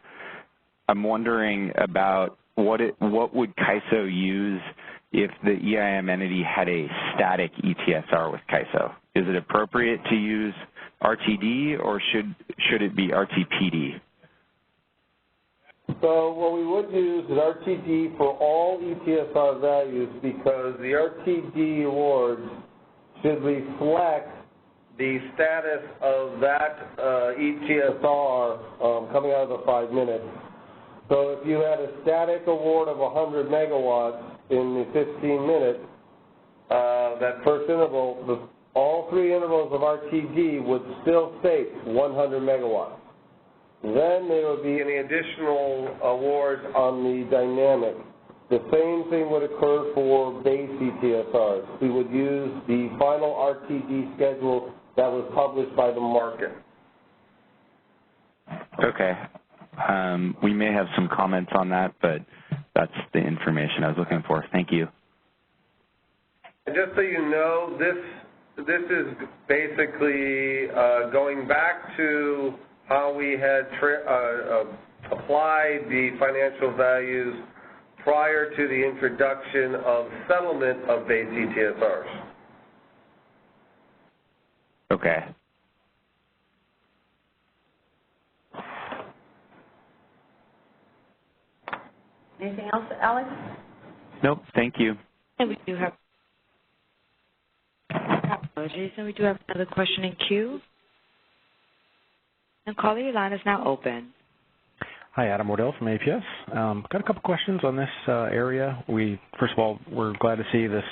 I'm wondering about what would CAISO use if the EIM entity had a static ETSR with CAISO? Is it appropriate to use RTD or should it be RTPD? So what we would use is RTD for all ETSR values because the RTD awards should reflect the status of that ETSR coming out of the 5 minutes. So if you had a static award of 100 megawatts in the 15 minutes, that first interval, all 3 intervals of RTD would still state 100 megawatts. Then there would be any additional awards on the dynamic. The same thing would occur for base ETSRs. We would use the final RTD schedule that was published by the market. Okay. We may have some comments on that, but that's the information I was looking for. Thank you. And just so you know, this is basically going back to how we had applied the financial values prior to the introduction of settlement of base ETSRs. Okay. Anything else, Alex? Nope, thank you. And we do have apologies, and we do have another question in queue. And caller, your line is now open. Hi, Adam Wardell from APS. Got a couple questions on this area. First of all, we're glad to see this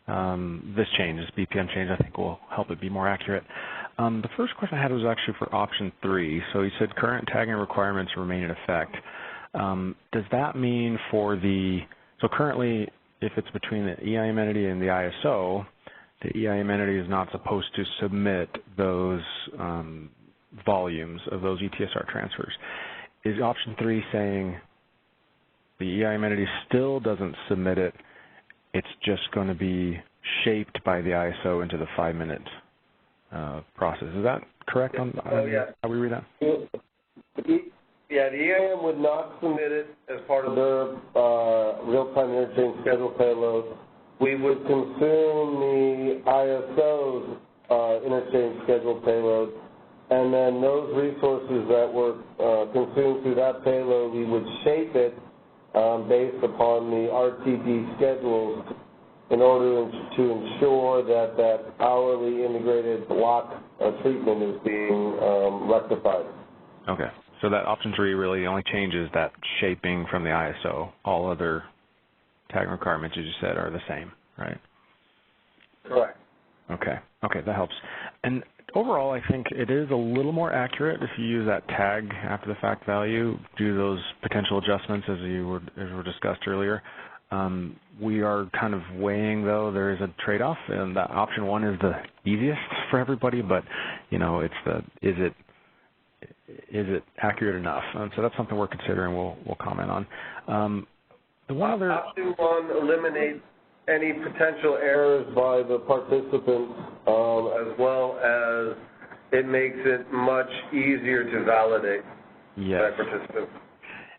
this change, this BPM change, I think will help it be more accurate. The first question I had was actually for option 3. So you said current tagging requirements remain in effect. Does that mean for so currently if it's between the EIM entity and the ISO, the EIM entity is not supposed to submit those volumes of those ETSR transfers. Is option 3 saying the EIM entity still doesn't submit it, it's just going to be shaped by the ISO into the 5-minute process? Is that correct on how we read that? Yeah, the EIM would not submit it as part of their real-time interchange schedule payload. We would consume the ISO's interchange schedule payload, and then those resources that were consumed through that payload, we would shape it based upon the RTD schedules in order to ensure that that hourly integrated block treatment is being rectified. Okay. So that option 3 really only changes that shaping from the ISO. All other tagging requirements, as you said, are the same, right? Correct. Okay. Okay, that helps. And overall, I think it is a little more accurate if you use that tag after the fact value, do those potential adjustments as were discussed earlier. We are kind of weighing, though, there is a trade-off, and that option 1 is the easiest for everybody, but, you know, it's is it accurate enough? So that's something we're considering. We'll comment on. The one other option 1 eliminates any potential errors by the participants, as well as it makes it much easier to validate by participants.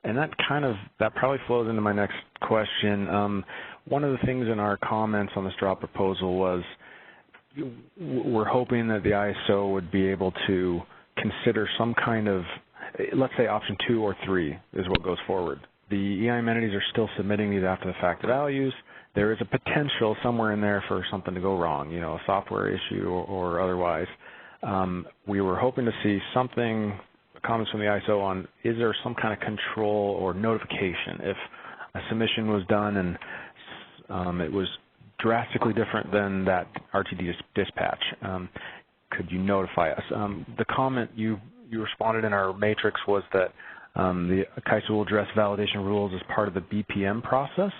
And that probably flows into my next question. One of the things in our comments on the straw proposal was we're hoping that the ISO would be able to consider some kind of, let's say option 2 or 3 is what goes forward. The EIM entities are still submitting these after the fact values. There is a potential somewhere in there for something to go wrong, you know, a software issue or otherwise. We were hoping to see something, comments from the ISO on, is there some kind of control or notification if a submission was done and it was drastically different than that RTD dispatch. Could you notify us? The comment you responded in our matrix was that the CAISO will address validation rules as part of the BPM process.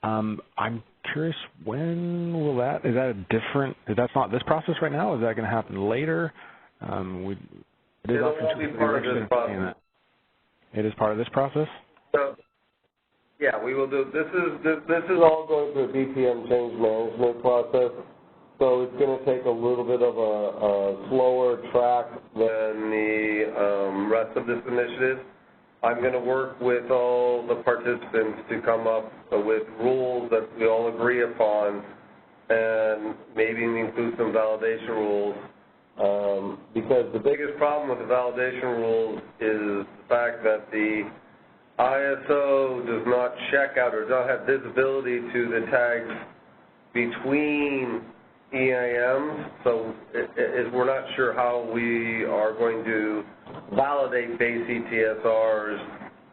I'm curious, when will that, is that a different, that's not this process right now? Is that going to happen later? It will be part of this process. It is part of this process? So, yeah, we will do, this is all going through a BPM change management process. So it's going to take a little bit of a slower track than the rest of this initiative. I'm going to work with all the participants to come up with rules that we all agree upon, and maybe include some validation rules, because the biggest problem with the validation rules is the fact that the ISO does not check out or does not have visibility to the tags between EIMs, so we're not sure how we are going to validate base ETSRs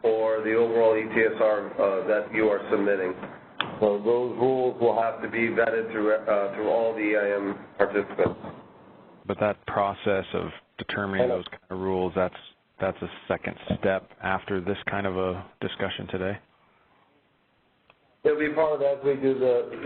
or the overall ETSR that you are submitting. So those rules will have to be vetted through all the EIM participants. But that process of determining those kind of rules, that's a second step after this kind of a discussion today? It'll be part of that. We do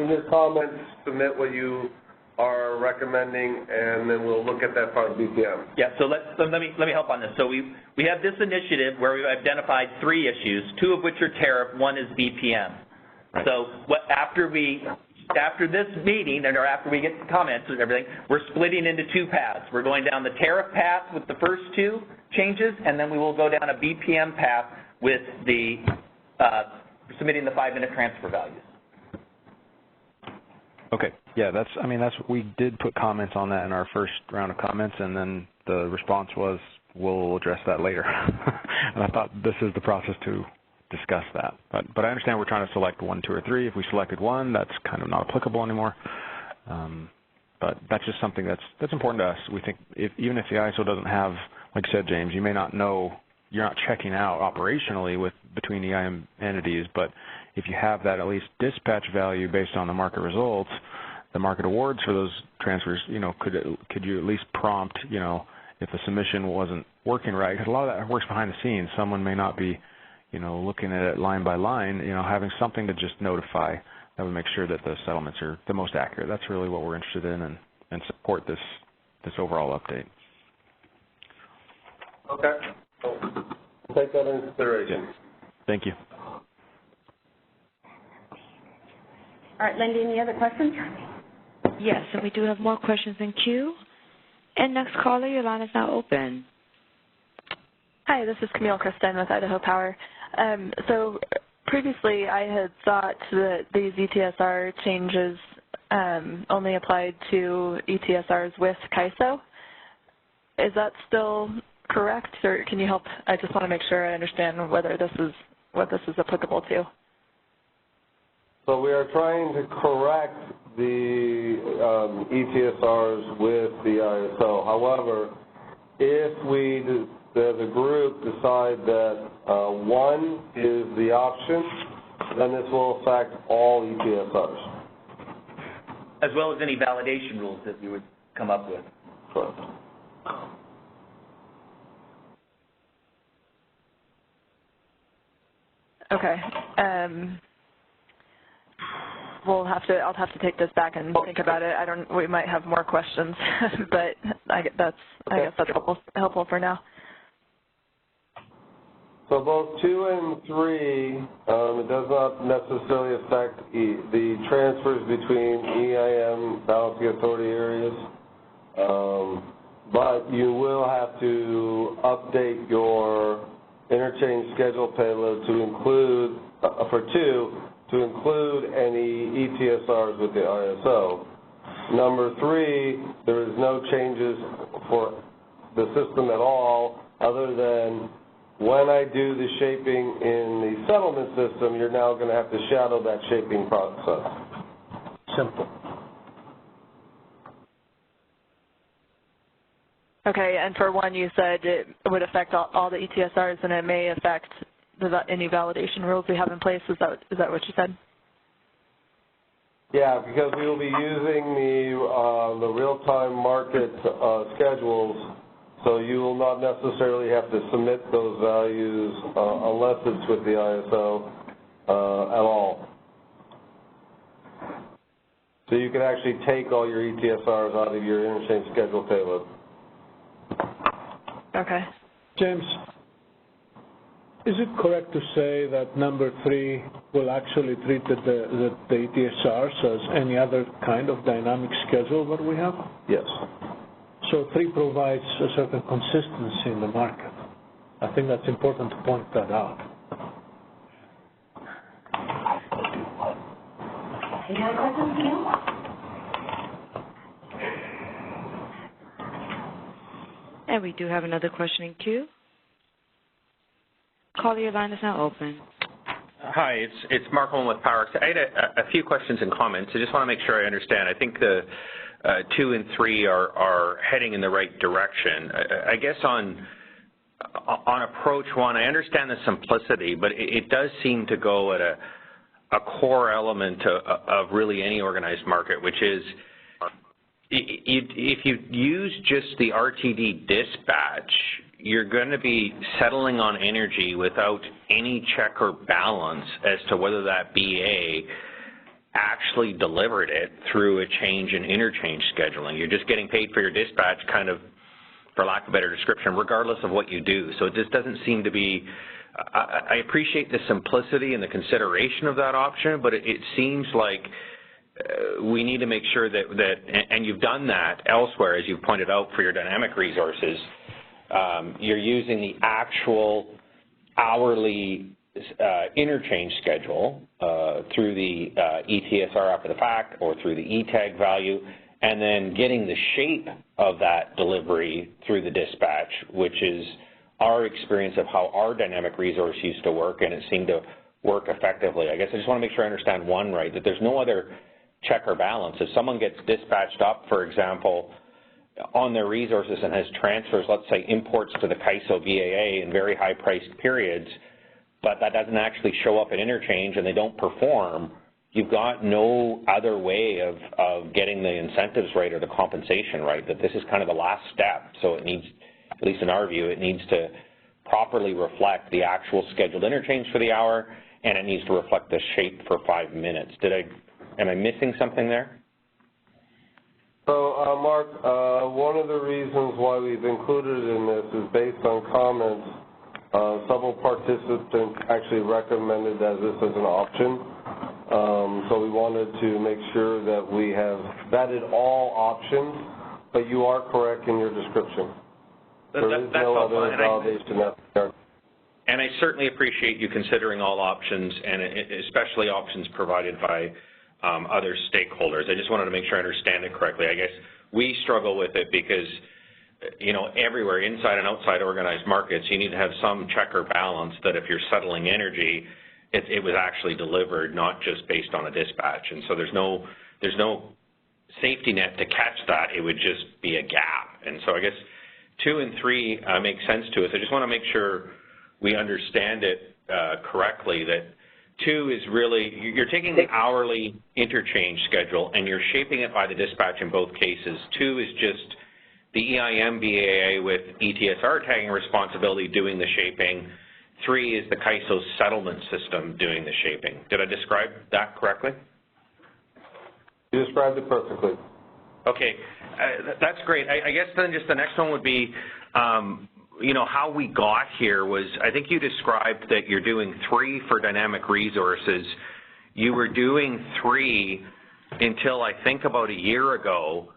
in your comments, submit what you are recommending, and then we'll look at that part of BPM. Yeah, so let me help on this. So we have this initiative where we've identified 3 issues, 2 of which are tariff, 1 is BPM. Right. So after this meeting, or after we get the comments and everything, we're splitting into 2 paths. We're going down the tariff path with the first 2 changes, and then we will go down a BPM path with the submitting the 5-minute transfer values. Okay. Yeah, we did put comments on that in our first round of comments, and then the response was, we'll address that later. And I thought this is the process to discuss that. But I understand we're trying to select 1, 2, or 3. If we selected 1, that's kind of not applicable anymore. But that's just something that's important to us. We think even if the ISO doesn't have, like you said, James, you may not know, you're not checking out operationally between EIM entities, but if you have that at least dispatch value based on the market results, the market awards for those transfers, could you at least prompt, if a submission wasn't working right, because a lot of that works behind the scenes. Someone may not be, looking at it line by line, having something to just notify that would make sure that the settlements are the most accurate. That's really what we're interested in and support this overall update. Okay. We'll take that into consideration. Thank you. All right, Lindy, any other questions? Yes, and we do have more questions in queue. And next caller, your line is now open. Hi, this is Camille Kristen with Idaho Power. So previously I had thought that these ETSR changes only applied to ETSRs with CAISO. Is that still correct, or can you help? I just want to make sure I understand whether this is what this is applicable to. So we are trying to correct the ETSRs with the ISO. However, if we, as a group, decide that one is the option, then this will affect all ETSRs. As well as any validation rules that you would come up with. Correct. Okay. I'll have to take this back and think about it. We might have more questions, but I guess that's helpful for now. So both 2 and 3, it does not necessarily affect the transfers between EIM balancing authority areas, but you will have to update your interchange schedule payload to include, for 2, to include any ETSRs with the ISO. Number 3, there is no changes for the system at all, other than when I do the shaping in the settlement system, you're now going to have to shadow that shaping process. Simple. Okay, and for 1, you said it would affect all the ETSRs, and it may affect any validation rules we have in place. Is that what you said? Yeah, because we will be using the real-time market schedules, so you will not necessarily have to submit those values unless it's with the ISO at all. So you can actually take all your ETSRs out of your interchange schedule payload. Okay. James, is it correct to say that number 3 will actually treat the ETSRs as any other kind of dynamic schedule that we have? Yes. So 3 provides a certain consistency in the market. I think that's important to point that out. Any other questions, Camille? And we do have another question in queue. Caller, your line is now open. Hi, it's Mark Holm with PowerX. I had a few questions and comments. I just want to make sure I understand. I think the 2 and 3 are heading in the right direction. I guess on approach 1, I understand the simplicity, but it does seem to go at a core element of really any organized market, which is if you use just the RTD dispatch, you're going to be settling on energy without any check or balance as to whether that BA actually delivered it through a change in interchange scheduling. You're just getting paid for your dispatch, kind of, for lack of a better description, regardless of what you do. So it just doesn't seem to be, I appreciate the simplicity and the consideration of that option, but it seems like we need to make sure that, and you've done that elsewhere, as you've pointed out, for your dynamic resources, you're using the actual hourly interchange schedule through the ETSR after the fact or through the ETAG value, and then getting the shape of that delivery through the dispatch, which is our experience of how our dynamic resource used to work, and it seemed to work effectively. I guess I just want to make sure I understand 1 right, that there's no other check or balance. If someone gets dispatched up, for example, on their resources and has transfers, let's say imports to the CAISO BAA in very high priced periods, but that doesn't actually show up in interchange and they don't perform, you've got no other way of getting the incentives right or the compensation right, that this is kind of the last step. So it needs, at least in our view, it needs to properly reflect the actual scheduled interchange for the hour, and it needs to reflect the shape for 5 minutes. Am I missing something there? So, Mark, one of the reasons why we've included it in this is based on comments. Several participants actually recommended that this as an option. So we wanted to make sure that we have vetted all options, but you are correct in your description. There is no other validation necessary. And I certainly appreciate you considering all options, and especially options provided by other stakeholders. I just wanted to make sure I understand it correctly. I guess we struggle with it because, you know, everywhere, inside and outside organized markets, you need to have some check or balance that if you're settling energy, it was actually delivered, not just based on a dispatch. And so there's no safety net to catch that. It would just be a gap. And so I guess 2 and 3 make sense to us. I just want to make sure we understand it correctly, that 2 is really, you're taking the hourly interchange schedule and you're shaping it by the dispatch in both cases. 2 is just the EIM BAA with ETSR tagging responsibility doing the shaping. 3 is the CAISO settlement system doing the shaping. Did I describe that correctly? You described it perfectly. Okay, that's great. I guess then just the next one would be, you know, how we got here was, I think you described that you're doing 3 for dynamic resources. You were doing 3 until I think about a year ago.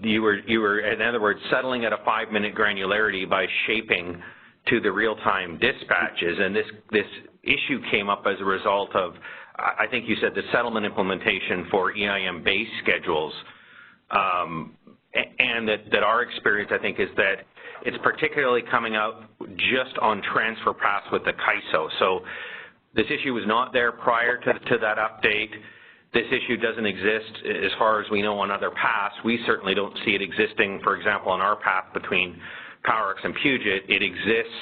You were, in other words, settling at a 5-minute granularity by shaping to the real-time dispatches, and this issue came up as a result of, I think you said, the settlement implementation for EIM base schedules, and that our experience, I think, is that it's particularly coming out just on transfer paths with the CAISO. So this issue was not there prior to that update. This issue doesn't exist as far as we know on other paths. We certainly don't see it existing, for example, on our path between PowerX and Puget. It exists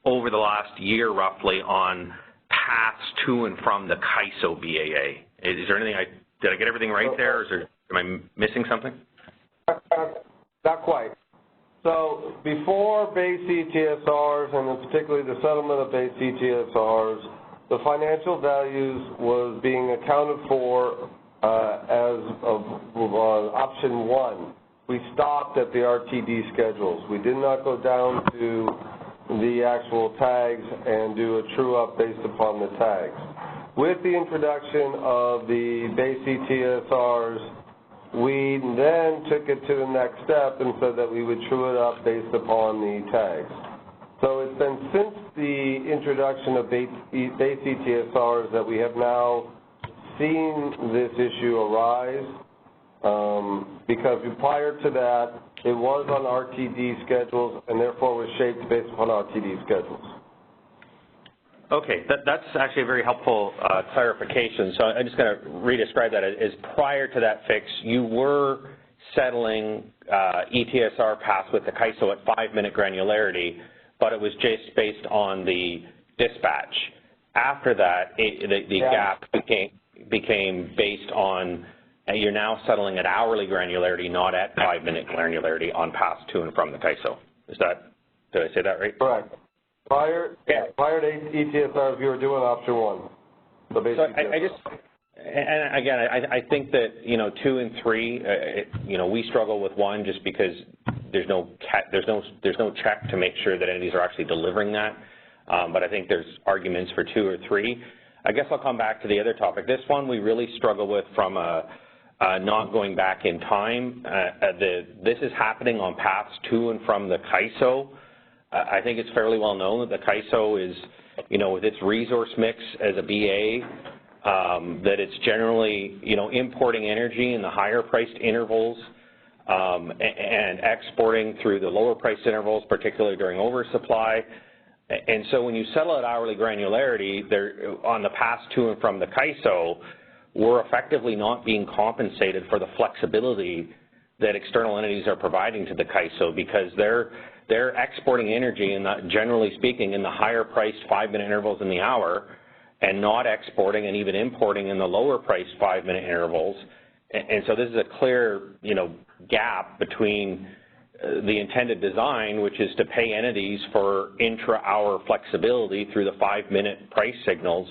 over the last year roughly on paths to and from the CAISO BAA. Is there anything, did I get everything right there, or am I missing something? Not quite. So before base ETSRs, and particularly the settlement of base ETSRs, the financial values was being accounted for as of option 1. We stopped at the RTD schedules. We did not go down to the actual tags and do a true-up based upon the tags. With the introduction of the base ETSRs, we then took it to the next step and said that we would true it up based upon the tags. So it's been since the introduction of base ETSRs that we have now seen this issue arise, because prior to that, it was on RTD schedules and therefore was shaped based upon RTD schedules. Okay, that's actually a very helpful clarification. So I'm just going to re-describe that as prior to that fix, you were settling ETSR paths with the CAISO at 5-minute granularity, but it was just based on the dispatch. After that, the gap became based on, you're now settling at hourly granularity, not at 5-minute granularity on paths to and from the CAISO. Did I say that right? Correct. Prior to ETSRs, we were doing option 1. So basically, and again, I think that, you know, 2 and 3, you know, we struggle with 1 just because there's no check to make sure that any of these are actually delivering that. But I think there's arguments for 2 or 3. I guess I'll come back to the other topic. This one we really struggle with from not going back in time. This is happening on paths to and from the CAISO. I think it's fairly well known that the CAISO is, you know, with its resource mix as a BA, that it's generally, you know, importing energy in the higher priced intervals and exporting through the lower priced intervals, particularly during oversupply. And so when you settle at hourly granularity, on the paths to and from the CAISO, we're effectively not being compensated for the flexibility that external entities are providing to the CAISO, because they're exporting energy, generally speaking, in the higher priced 5-minute intervals in the hour, and not exporting and even importing in the lower priced 5-minute intervals. And so this is a clear, gap between the intended design, which is to pay entities for intra-hour flexibility through the 5-minute price signals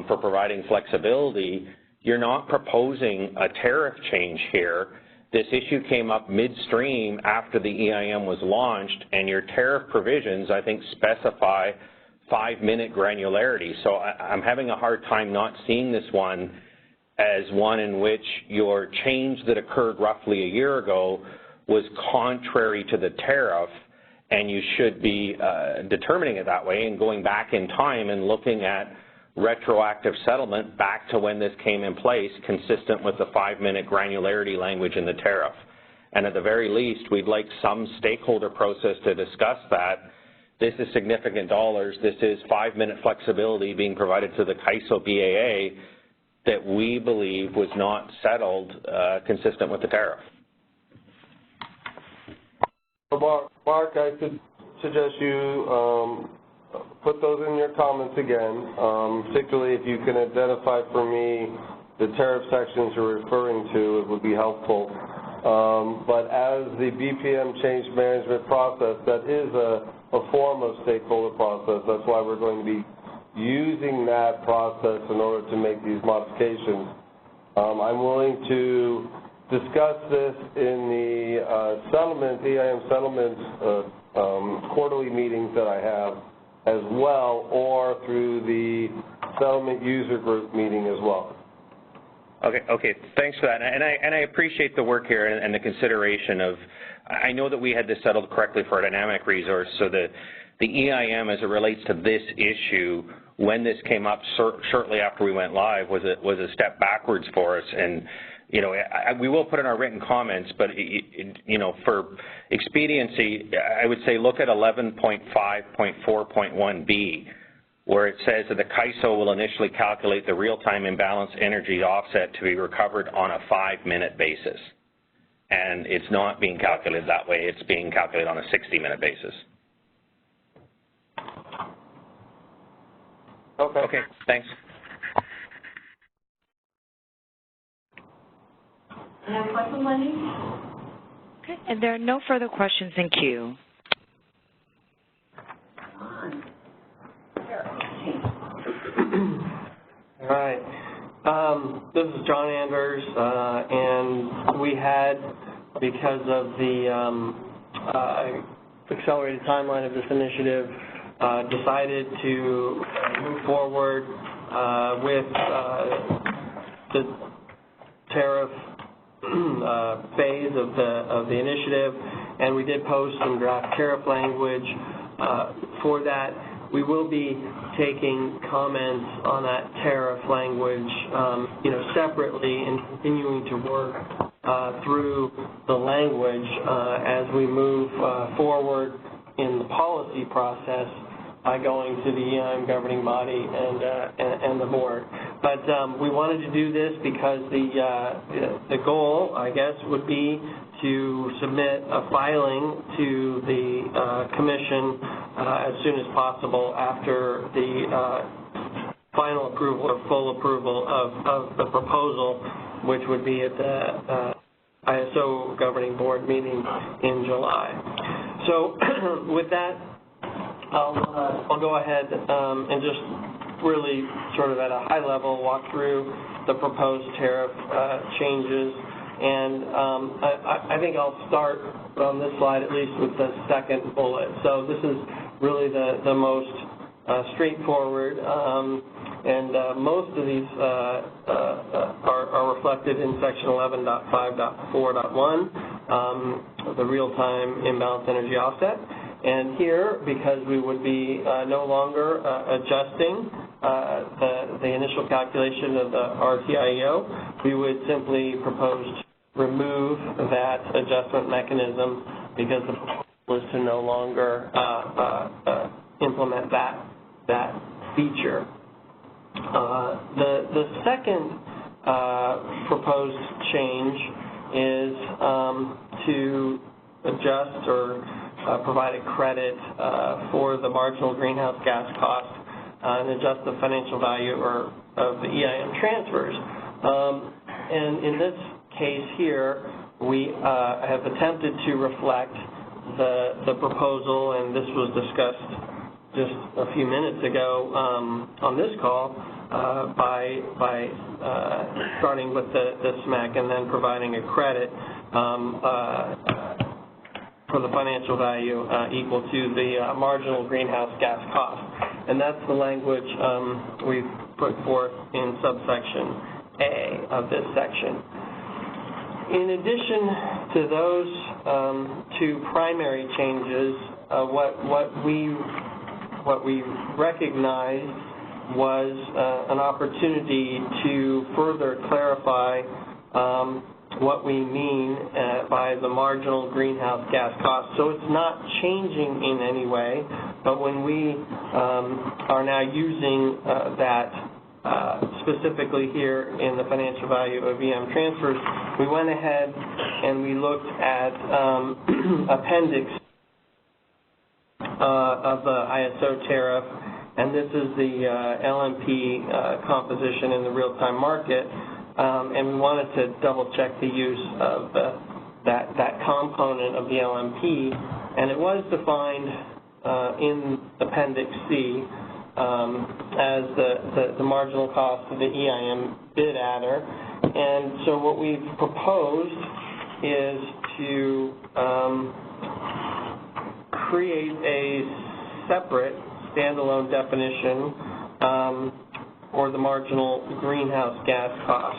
for providing flexibility. You're not proposing a tariff change here. This issue came up midstream after the EIM was launched, and your tariff provisions, I think, specify 5-minute granularity. So I'm having a hard time not seeing this one as one in which your change that occurred roughly a year ago was contrary to the tariff, and you should be determining it that way and going back in time and looking at retroactive settlement back to when this came in place, consistent with the 5-minute granularity language in the tariff. And at the very least, we'd like some stakeholder process to discuss that. This is significant dollars. This is 5-minute flexibility being provided to the CAISO BAA that we believe was not settled consistent with the tariff. Mark, I could suggest you put those in your comments again, particularly if you can identify for me the tariff sections you're referring to, it would be helpful. But as the BPM change management process, that is a form of stakeholder process. That's why we're going to be using that process in order to make these modifications. I'm willing to discuss this in the EIM settlements quarterly meetings that I have as well, or through the settlement user group meeting as well. Okay, thanks for that. And I appreciate the work here and the consideration of, I know that we had this settled correctly for a dynamic resource, so the EIM as it relates to this issue, when this came up shortly after we went live, was a step backwards for us. And we will put in our written comments, but for expediency, I would say look at 11.5.4.1b, where it says that the CAISO will initially calculate the real-time imbalance energy offset to be recovered on a 5-minute basis. And it's not being calculated that way. It's being calculated on a 60-minute basis. Okay, thanks. Any other questions, Wendy? Okay, and there are no further questions in queue. All right. This is John Anders, and we had, because of the accelerated timeline of this initiative, decided to move forward with the tariff phase of the initiative, and we did post some draft tariff language for that. We will be taking comments on that tariff language, separately, and continuing to work through the language as we move forward in the policy process by going to the EIM governing body and the board. But we wanted to do this because the goal, I guess, would be to submit a filing to the Commission as soon as possible after the final approval or full approval of the proposal, which would be at the ISO governing board meeting in July. So with that, I'll go ahead and just really sort of at a high level walk through the proposed tariff changes. And I think I'll start on this slide at least with the second bullet. So this is really the most straightforward, and most of these are reflected in section 11.5.4.1, the real-time imbalance energy offset. And here, because we would be no longer adjusting the initial calculation of the RTIEO, we would simply propose to remove that adjustment mechanism because the proposal is to no longer implement that feature. The second proposed change is to adjust or provide a credit for the marginal greenhouse gas cost and adjust the financial value of the EIM transfers. And in this case here, we have attempted to reflect the proposal, and this was discussed just a few minutes ago on this call, by starting with the SMEC and then providing a credit for the financial value equal to the marginal greenhouse gas cost. And that's the language we've put forth in subsection A of this section. In addition to those two primary changes, what we recognized was an opportunity to further clarify what we mean by the marginal greenhouse gas cost. So it's not changing in any way, but when we are now using that specifically here in the financial value of EM transfers, we went ahead and we looked at appendix of the ISO tariff, and this is the LMP composition in the real-time market, and we wanted to double-check the use of that component of the LMP, and it was defined in Appendix C as the marginal cost of the EIM bid adder. And so what we've proposed is to create a separate standalone definition for the marginal greenhouse gas cost.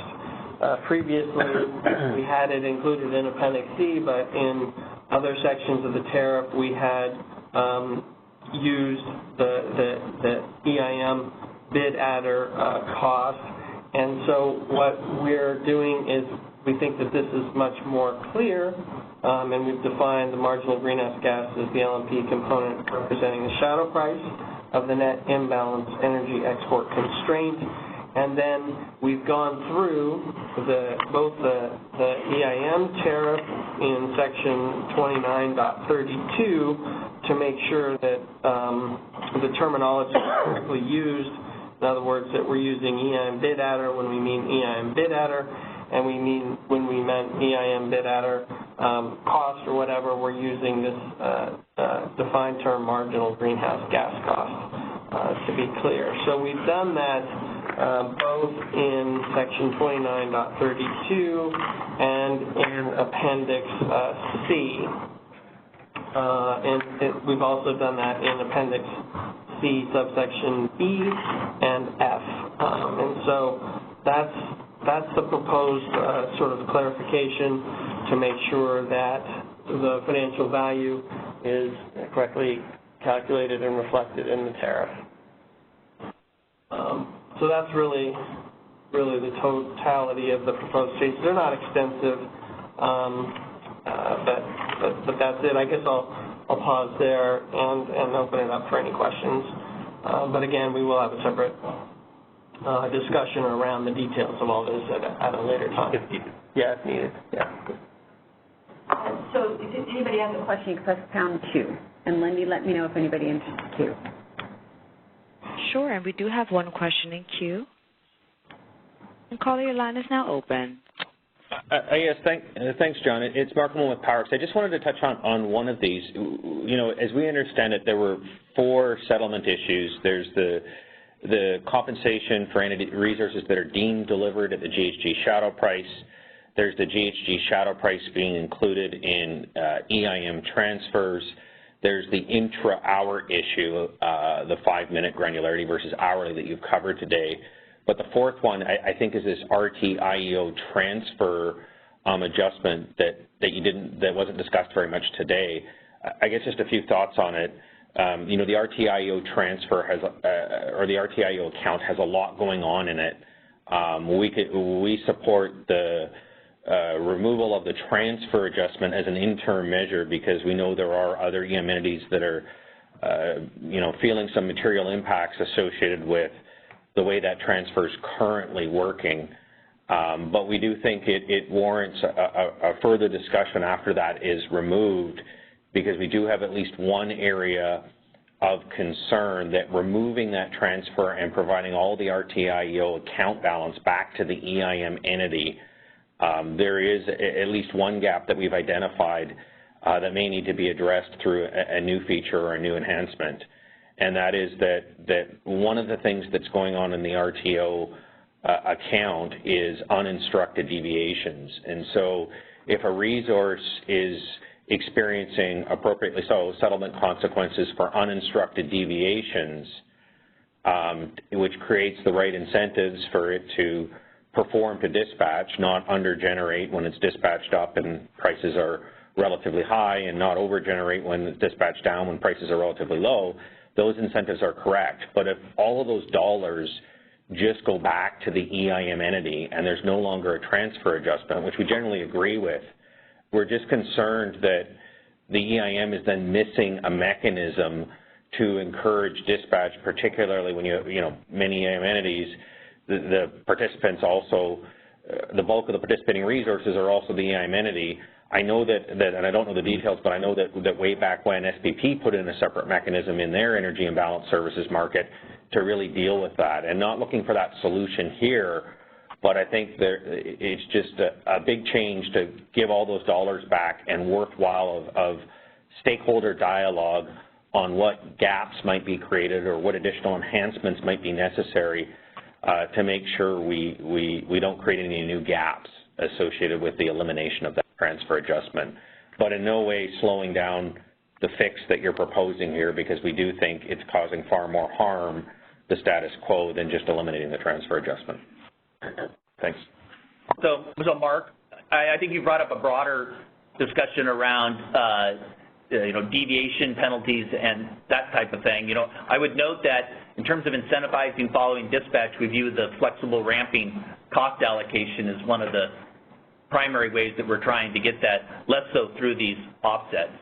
Previously, we had it included in Appendix C, but in other sections of the tariff, we had used the EIM bid adder cost. And so what we're doing is we think that this is much more clear, and we've defined the marginal greenhouse gas as the LMP component representing the shadow price of the net imbalance energy export constraint. And then we've gone through both the EIM tariff in section 29.32 to make sure that the terminology is correctly used. In other words, that we're using EIM bid adder when we mean EIM bid adder, and when we meant EIM bid adder cost or whatever, we're using this defined term marginal greenhouse gas cost to be clear. So we've done that both in section 29.32 and in Appendix C. And we've also done that in Appendix C subsection B and F. And so that's the proposed sort of clarification to make sure that the financial value is correctly calculated and reflected in the tariff. So that's really the totality of the proposed changes. They're not extensive, but that's it. I guess I'll pause there and open it up for any questions. But again, we will have a separate discussion around the details of all this at a later time. If needed. Yeah, if needed. Yeah. So if anybody has a question, you can press pound 2. And Lindy, let me know if anybody interested too. Sure, and we do have one question in queue. And caller, your line is now open. Yes, thanks, John. It's Mark Moon with PowerX. I just wanted to touch on one of these. You know, as we understand it, there were 4 settlement issues. There's the compensation for entity resources that are deemed delivered at the GHG shadow price. There's the GHG shadow price being included in EIM transfers. There's the intra-hour issue, the 5-minute granularity versus hourly that you've covered today. But the 4th one, I think, is this RT-IEO transfer adjustment that wasn't discussed very much today. I guess just a few thoughts on it. You know, the RT-IEO transfer has, or the RT-IEO account has a lot going on in it. We support the removal of the transfer adjustment as an interim measure because we know there are other EM entities that are, you know, feeling some material impacts associated with the way that transfer is currently working. But we do think it warrants a further discussion after that is removed because we do have at least one area of concern that removing that transfer and providing all the RTIEO account balance back to the EIM entity, there is at least one gap that we've identified that may need to be addressed through a new feature or a new enhancement. And that is that one of the things that's going on in the RTO account is uninstructed deviations. And so if a resource is experiencing appropriately so settlement consequences for uninstructed deviations, which creates the right incentives for it to perform to dispatch, not under-generate when it's dispatched up and prices are relatively high, and not over-generate when it's dispatched down when prices are relatively low, those incentives are correct. But if all of those dollars just go back to the EIM entity and there's no longer a transfer adjustment, which we generally agree with, we're just concerned that the EIM is then missing a mechanism to encourage dispatch, particularly when many EIM entities, the participants also, the bulk of the participating resources are also the EIM entity. I know that, and I don't know the details, but I know that way back when SPP put in a separate mechanism in their energy imbalance services market to really deal with that, and not looking for that solution here, but I think it's just a big change to give all those dollars back and worthwhile of stakeholder dialogue on what gaps might be created or what additional enhancements might be necessary to make sure we don't create any new gaps associated with the elimination of that transfer adjustment, but in no way slowing down the fix that you're proposing here, because we do think it's causing far more harm, the status quo, than just eliminating the transfer adjustment. Thanks. So Mark, I think you brought up a broader discussion around deviation penalties and that type of thing. I would note that in terms of incentivizing following dispatch, we view the flexible ramping cost allocation as one of the primary ways that we're trying to get that, less so through these offsets.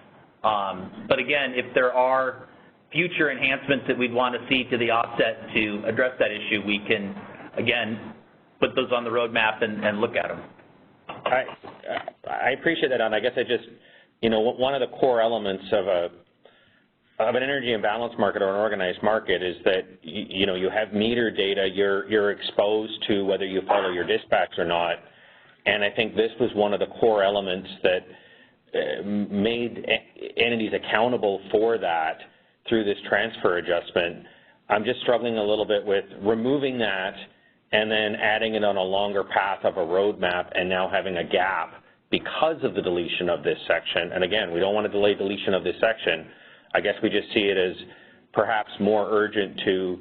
But again, if there are future enhancements that we'd want to see to the offset to address that issue, we can, again, put those on the roadmap and look at them. I appreciate that, and I guess I just, one of the core elements of an energy imbalance market or an organized market is that, you have meter data, you're exposed to whether you follow your dispatch or not. And I think this was one of the core elements that made entities accountable for that through this transfer adjustment. I'm just struggling a little bit with removing that and then adding it on a longer path of a roadmap and now having a gap because of the deletion of this section. And again, we don't want to delay deletion of this section. I guess we just see it as perhaps more urgent to,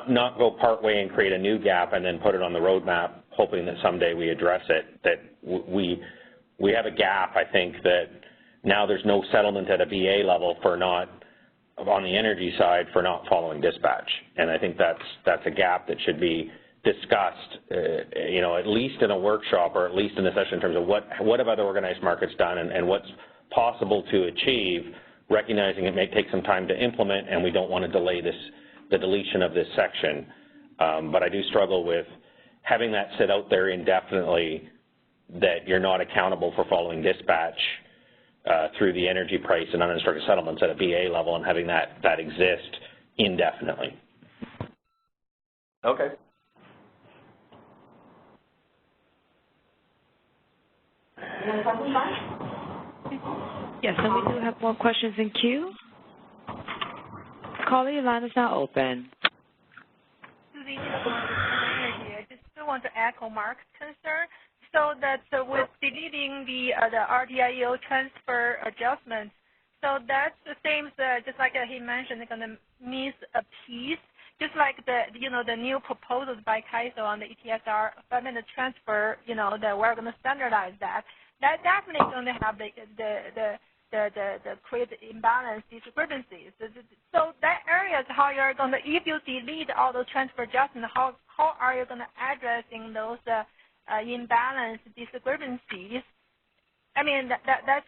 not go part way and create a new gap and then put it on the roadmap, hoping that someday we address it. That we have a gap, I think, that now there's no settlement at a BA level for not, on the energy side, for not following dispatch. And I think that's a gap that should be discussed, at least in a workshop or at least in a session in terms of what have other organized markets done and what's possible to achieve, recognizing it may take some time to implement and we don't want to delay the deletion of this section. But I do struggle with having that sit out there indefinitely, that you're not accountable for following dispatch through the energy price and uninstructed settlements at a BA level, and having that exist indefinitely. Okay. Any other questions, Mark? Yes, and we do have more questions in queue. Caller, your line is now open. Susie, I just still want to echo Mark's concern. So that with deleting the RTIEO transfer adjustment, so that's the same, just like he mentioned, they're going to miss a piece, just like the new proposals by CAISO on the ETSR, the transfer, that we're going to standardize that. That definitely going to have the create imbalance discrepancies. So that area is how you're going to, if you delete all those transfer adjustments, how are you going to addressing those imbalance discrepancies? I mean, that's,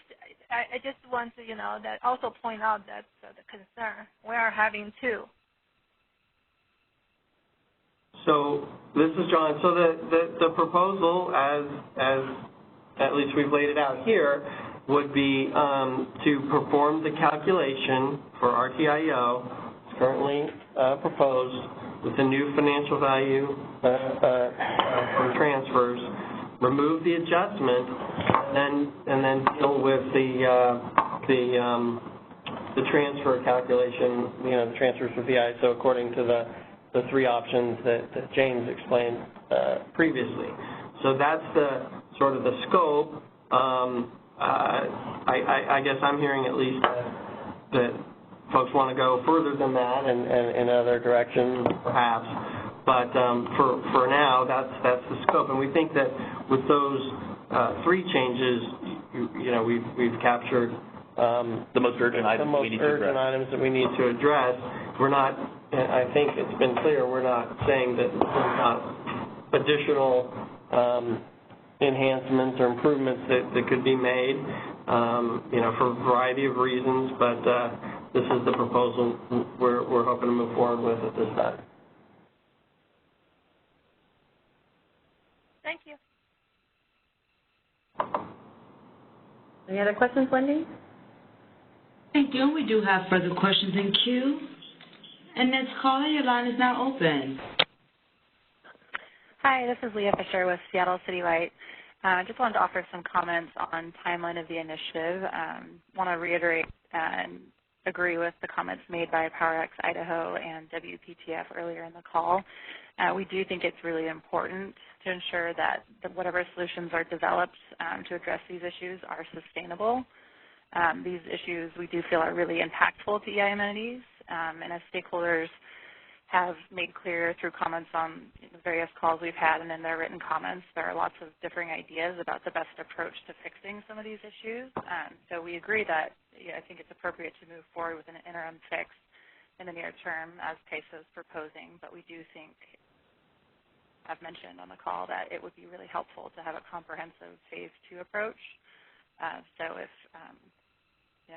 I just want to, that also point out that's the concern we are having too. So this is John. So the proposal, as at least we've laid it out here, would be to perform the calculation for RTIO, it's currently proposed, with the new financial value for transfers, remove the adjustment, and then deal with the transfer calculation, the transfers for VI, so according to the three options that James explained previously. So that's the sort of the scope. I guess I'm hearing at least that folks want to go further than that and in other directions perhaps, but for now that's the scope, and we think that with those three changes, we've captured the most urgent items that we need to address. We're not, I think it's been clear, we're not saying that there's not additional enhancements or improvements that could be made, for a variety of reasons, but this is the proposal we're hoping to move forward with at this time. Thank you. Any other questions, Wendy? Thank you. We do have further questions in queue. And next caller, your line is now open. Hi, this is Leah Fisher with Seattle City Light. I just wanted to offer some comments on timeline of the initiative. Want to reiterate and agree with the comments made by PowerX Idaho and WPTF earlier in the call. We do think it's really important to ensure that whatever solutions are developed to address these issues are sustainable. These issues we do feel are really impactful to EIM entities, and as stakeholders have made clear through comments on the various calls we've had and in their written comments, there are lots of differing ideas about the best approach to fixing some of these issues. So we agree that I think it's appropriate to move forward with an interim fix in the near term as CAISO is proposing, but we do think, I've mentioned on the call, that it would be really helpful to have a comprehensive phase 2 approach. So if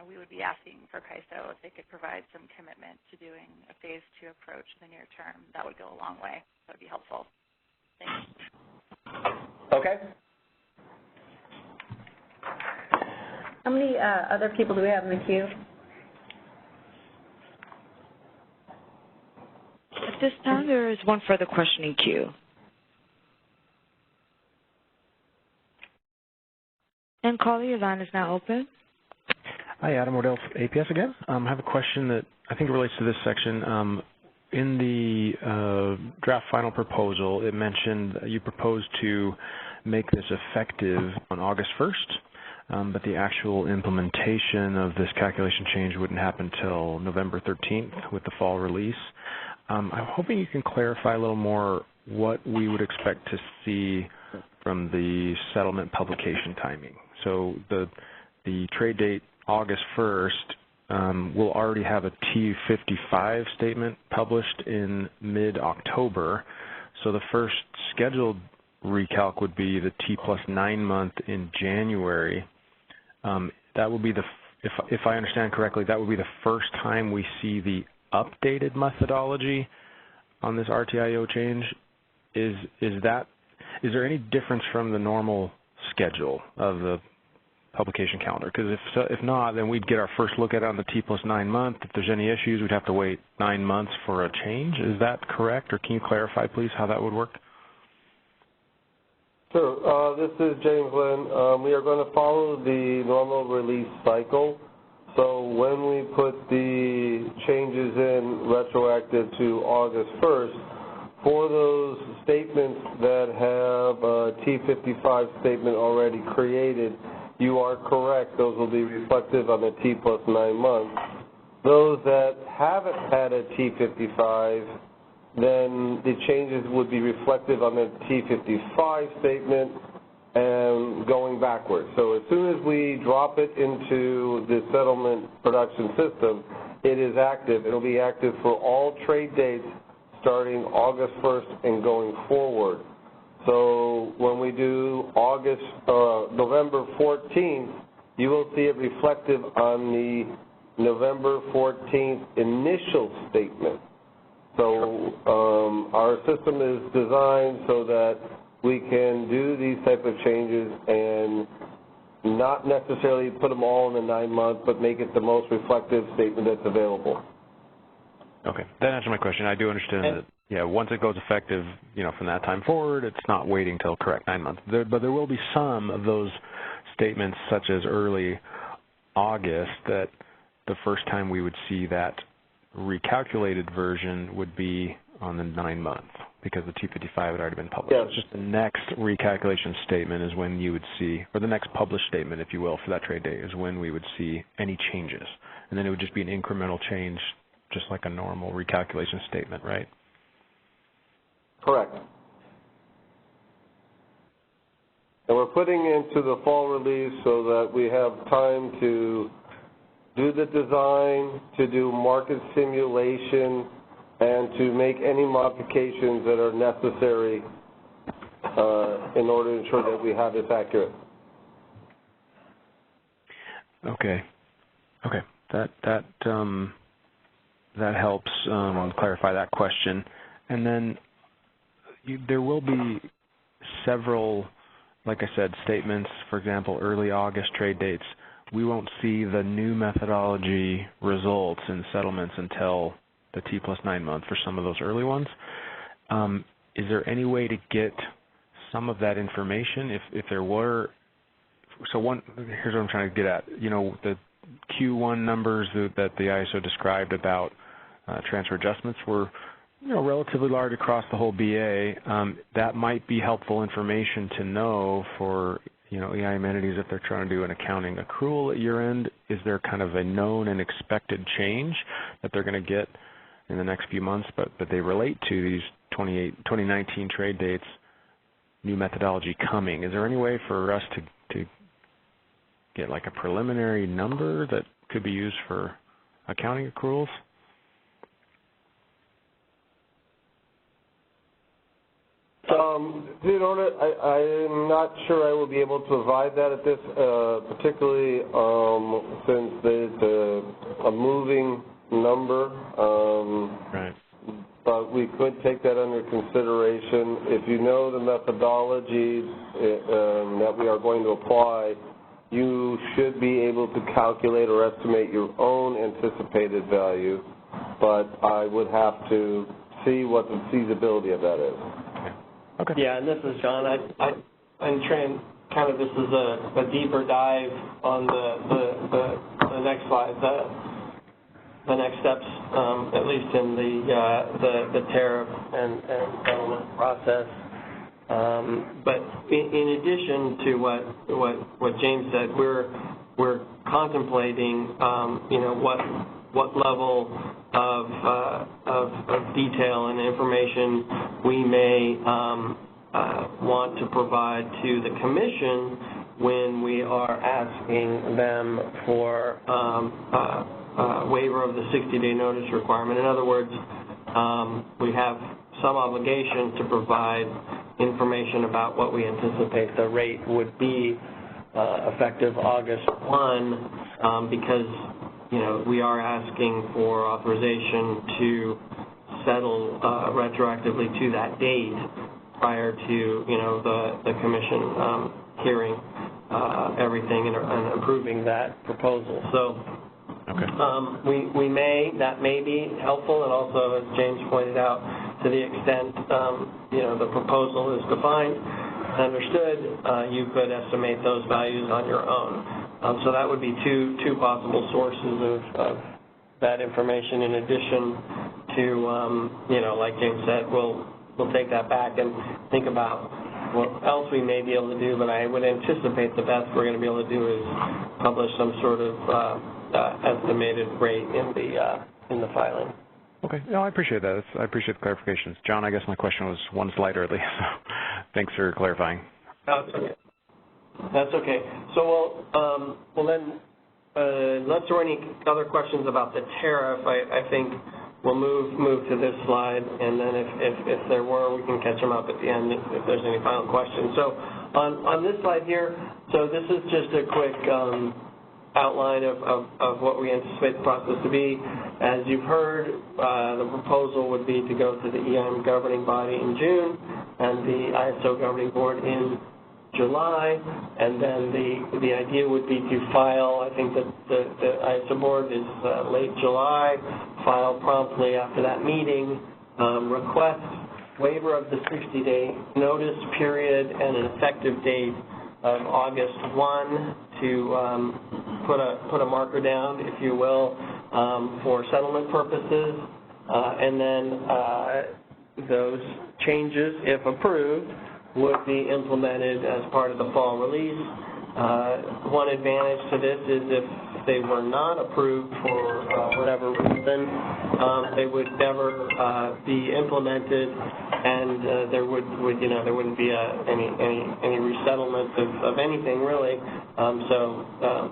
we would be asking for CAISO if they could provide some commitment to doing a phase 2 approach in the near term. That would go a long way. That would be helpful. Thanks. Okay. How many other people do we have in the queue? At this time, there is one further question in queue. And caller, your line is now open. Hi, Adam Wardell, APS again. I have a question that I think relates to this section. In the draft final proposal, it mentioned that you proposed to make this effective on August 1st, but the actual implementation of this calculation change wouldn't happen until November 13th with the fall release. I'm hoping you can clarify a little more what we would expect to see from the settlement publication timing. So the trade date August 1st, we'll already have a T55 statement published in mid-October. So the first scheduled recalc would be the T+9 month in January. That will be if I understand correctly, that would be the first time we see the updated methodology on this RTIO change. Is there any difference from the normal schedule of the publication calendar? Because if not, then we'd get our first look at it on the T+9 month. If there's any issues, we'd have to wait 9 months for a change. Is that correct, or can you clarify, please, how that would work? Sure. This is James Lynn. We are going to follow the normal release cycle. So when we put the changes in retroactive to August 1st, for those statements that have a T55 statement already created, you are correct. Those will be reflective on the T+9 months. Those that haven't had a T55, then the changes would be reflective on the T55 statement and going backwards. So as soon as we drop it into the settlement production system, it is active. It will be active for all trade dates starting August 1st and going forward. So when we do November 14th, you will see it reflective on the November 14th initial statement. So our system is designed so that we can do these type of changes and not necessarily put them all in the 9 months, but make it the most reflective statement that's available. Okay, that answers my question. I do understand that, yeah, once it goes effective, you know, from that time forward, it's not waiting till correct 9 months. But there will be some of those statements, such as early August, that the first time we would see that recalculated version would be on the 9 month, because the 255 had already been published. Yes. It's just the next recalculation statement is when you would see, or the next published statement, if you will, for that trade day is when we would see any changes. And then it would just be an incremental change, just like a normal recalculation statement, right? Correct. And we're putting into the fall release so that we have time to do the design, to do market simulation, and to make any modifications that are necessary in order to ensure that we have this accurate. Okay. Okay. That helps clarify that question. And then there will be several, like I said, statements, for example, early August trade dates. We won't see the new methodology results in settlements until the T plus 9 month for some of those early ones. Is there any way to get some of that information if there were? So here's what I'm trying to get at. You know, the Q1 numbers that the ISO described about transfer adjustments were, you know, relatively large across the whole BA. That might be helpful information to know for, you know, EIM entities if they're trying to do an accounting accrual at year end. Is there kind of a known and expected change that they're going to get in the next few months, but they relate to these 2019 trade dates, new methodology coming? Is there any way for us to get like a preliminary number that could be used for accounting accruals? You know, I'm not sure I will be able to provide that at this, particularly since it's a moving number. Right. But we could take that under consideration. If you know the methodologies that we are going to apply, you should be able to calculate or estimate your own anticipated value, but I would have to see what the feasibility of that is. Okay. Yeah, and this is John. I'm trying kind of, this is a deeper dive on the next slide, the next steps, at least in the tariff and settlement process. But in addition to what James said, we're contemplating, you know, what level of detail and information we may want to provide to the Commission when we are asking them for waiver of the 60-day notice requirement. In other words, we have some obligation to provide information about what we anticipate the rate would be effective August 1, because, you know, we are asking for authorization to settle retroactively to that date prior to, you know, the Commission hearing everything and approving that proposal. So okay. That may be helpful, and also, as James pointed out, to the extent, you know, the proposal is defined and understood, you could estimate those values on your own. So that would be two possible sources of that information, in addition to, you know, like James said, we'll take that back and think about what else we may be able to do, but I would anticipate the best we're going to be able to do is publish some sort of estimated rate in the filing. Okay. No, I appreciate that. I appreciate the clarifications. John, I guess my question was one slide early, so thanks for clarifying. That's okay. That's okay. So well then, unless there are any other questions about the tariff, I think we'll move to this slide, and then if there were, we can catch them up at the end if there's any final questions. So on this slide here, so this is just a quick outline of what we anticipate the process to be. As you've heard, the proposal would be to go to the EIM governing body in June and the ISO governing board in July, and then the idea would be to file, I think that the ISO board is late July, file promptly after that meeting, request waiver of the 60-day notice period and an effective date of August 1 to put a marker down, if you will, for settlement purposes, and then those changes, if approved, would be implemented as part of the fall release. One advantage to this is if they were not approved for whatever reason, they would never be implemented, and there wouldn't be any resettlement of anything really. So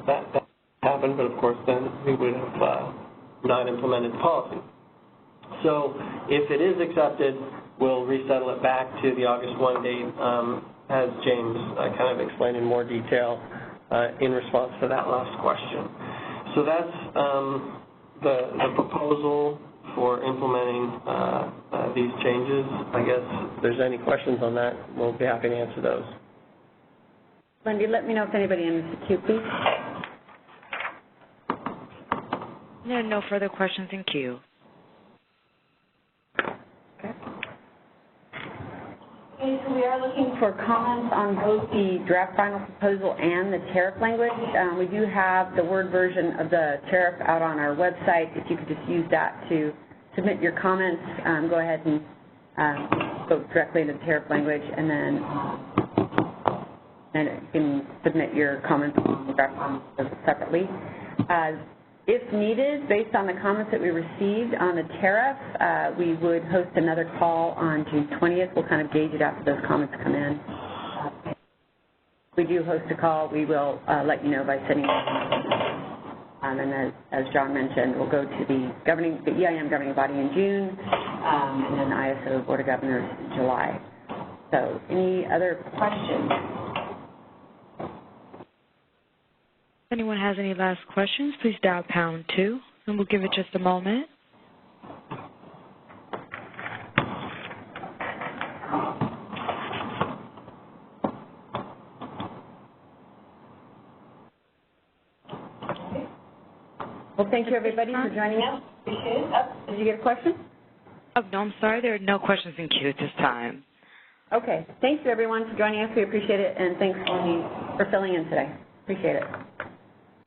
that happened, but of course then we would have not implemented the policy. So if it is accepted, we'll resettle it back to the August 1 date, as James kind of explained in more detail in response to that last question. So that's the proposal for implementing these changes. I guess if there's any questions on that, we'll be happy to answer those. Lindy, let me know if anybody in the queue, please. There are no further questions in queue. Okay, so we are looking for comments on both the draft final proposal and the tariff language. We do have the Word version of the tariff out on our website. If you could just use that to submit your comments, go ahead and go directly into the tariff language, and then you can submit your comments on the draft final proposal separately. If needed, based on the comments that we received on the tariff, we would host another call on June 20th. We'll kind of gauge it after those comments come in. If we do host a call, we will let you know by sending it. And as John mentioned, we'll go to the EIM governing body in June, and then ISO Board of Governors in July. So any other questions? If anyone has any last questions, please dial #2, and we'll give it just a moment. Well, thank you, everybody, for joining us. Appreciate it. Did you get a question? Oh, no, I'm sorry. There are no questions in queue at this time. Okay. Thank you, everyone, for joining us. We appreciate it, and thanks, Lindy, for filling in today. Appreciate it.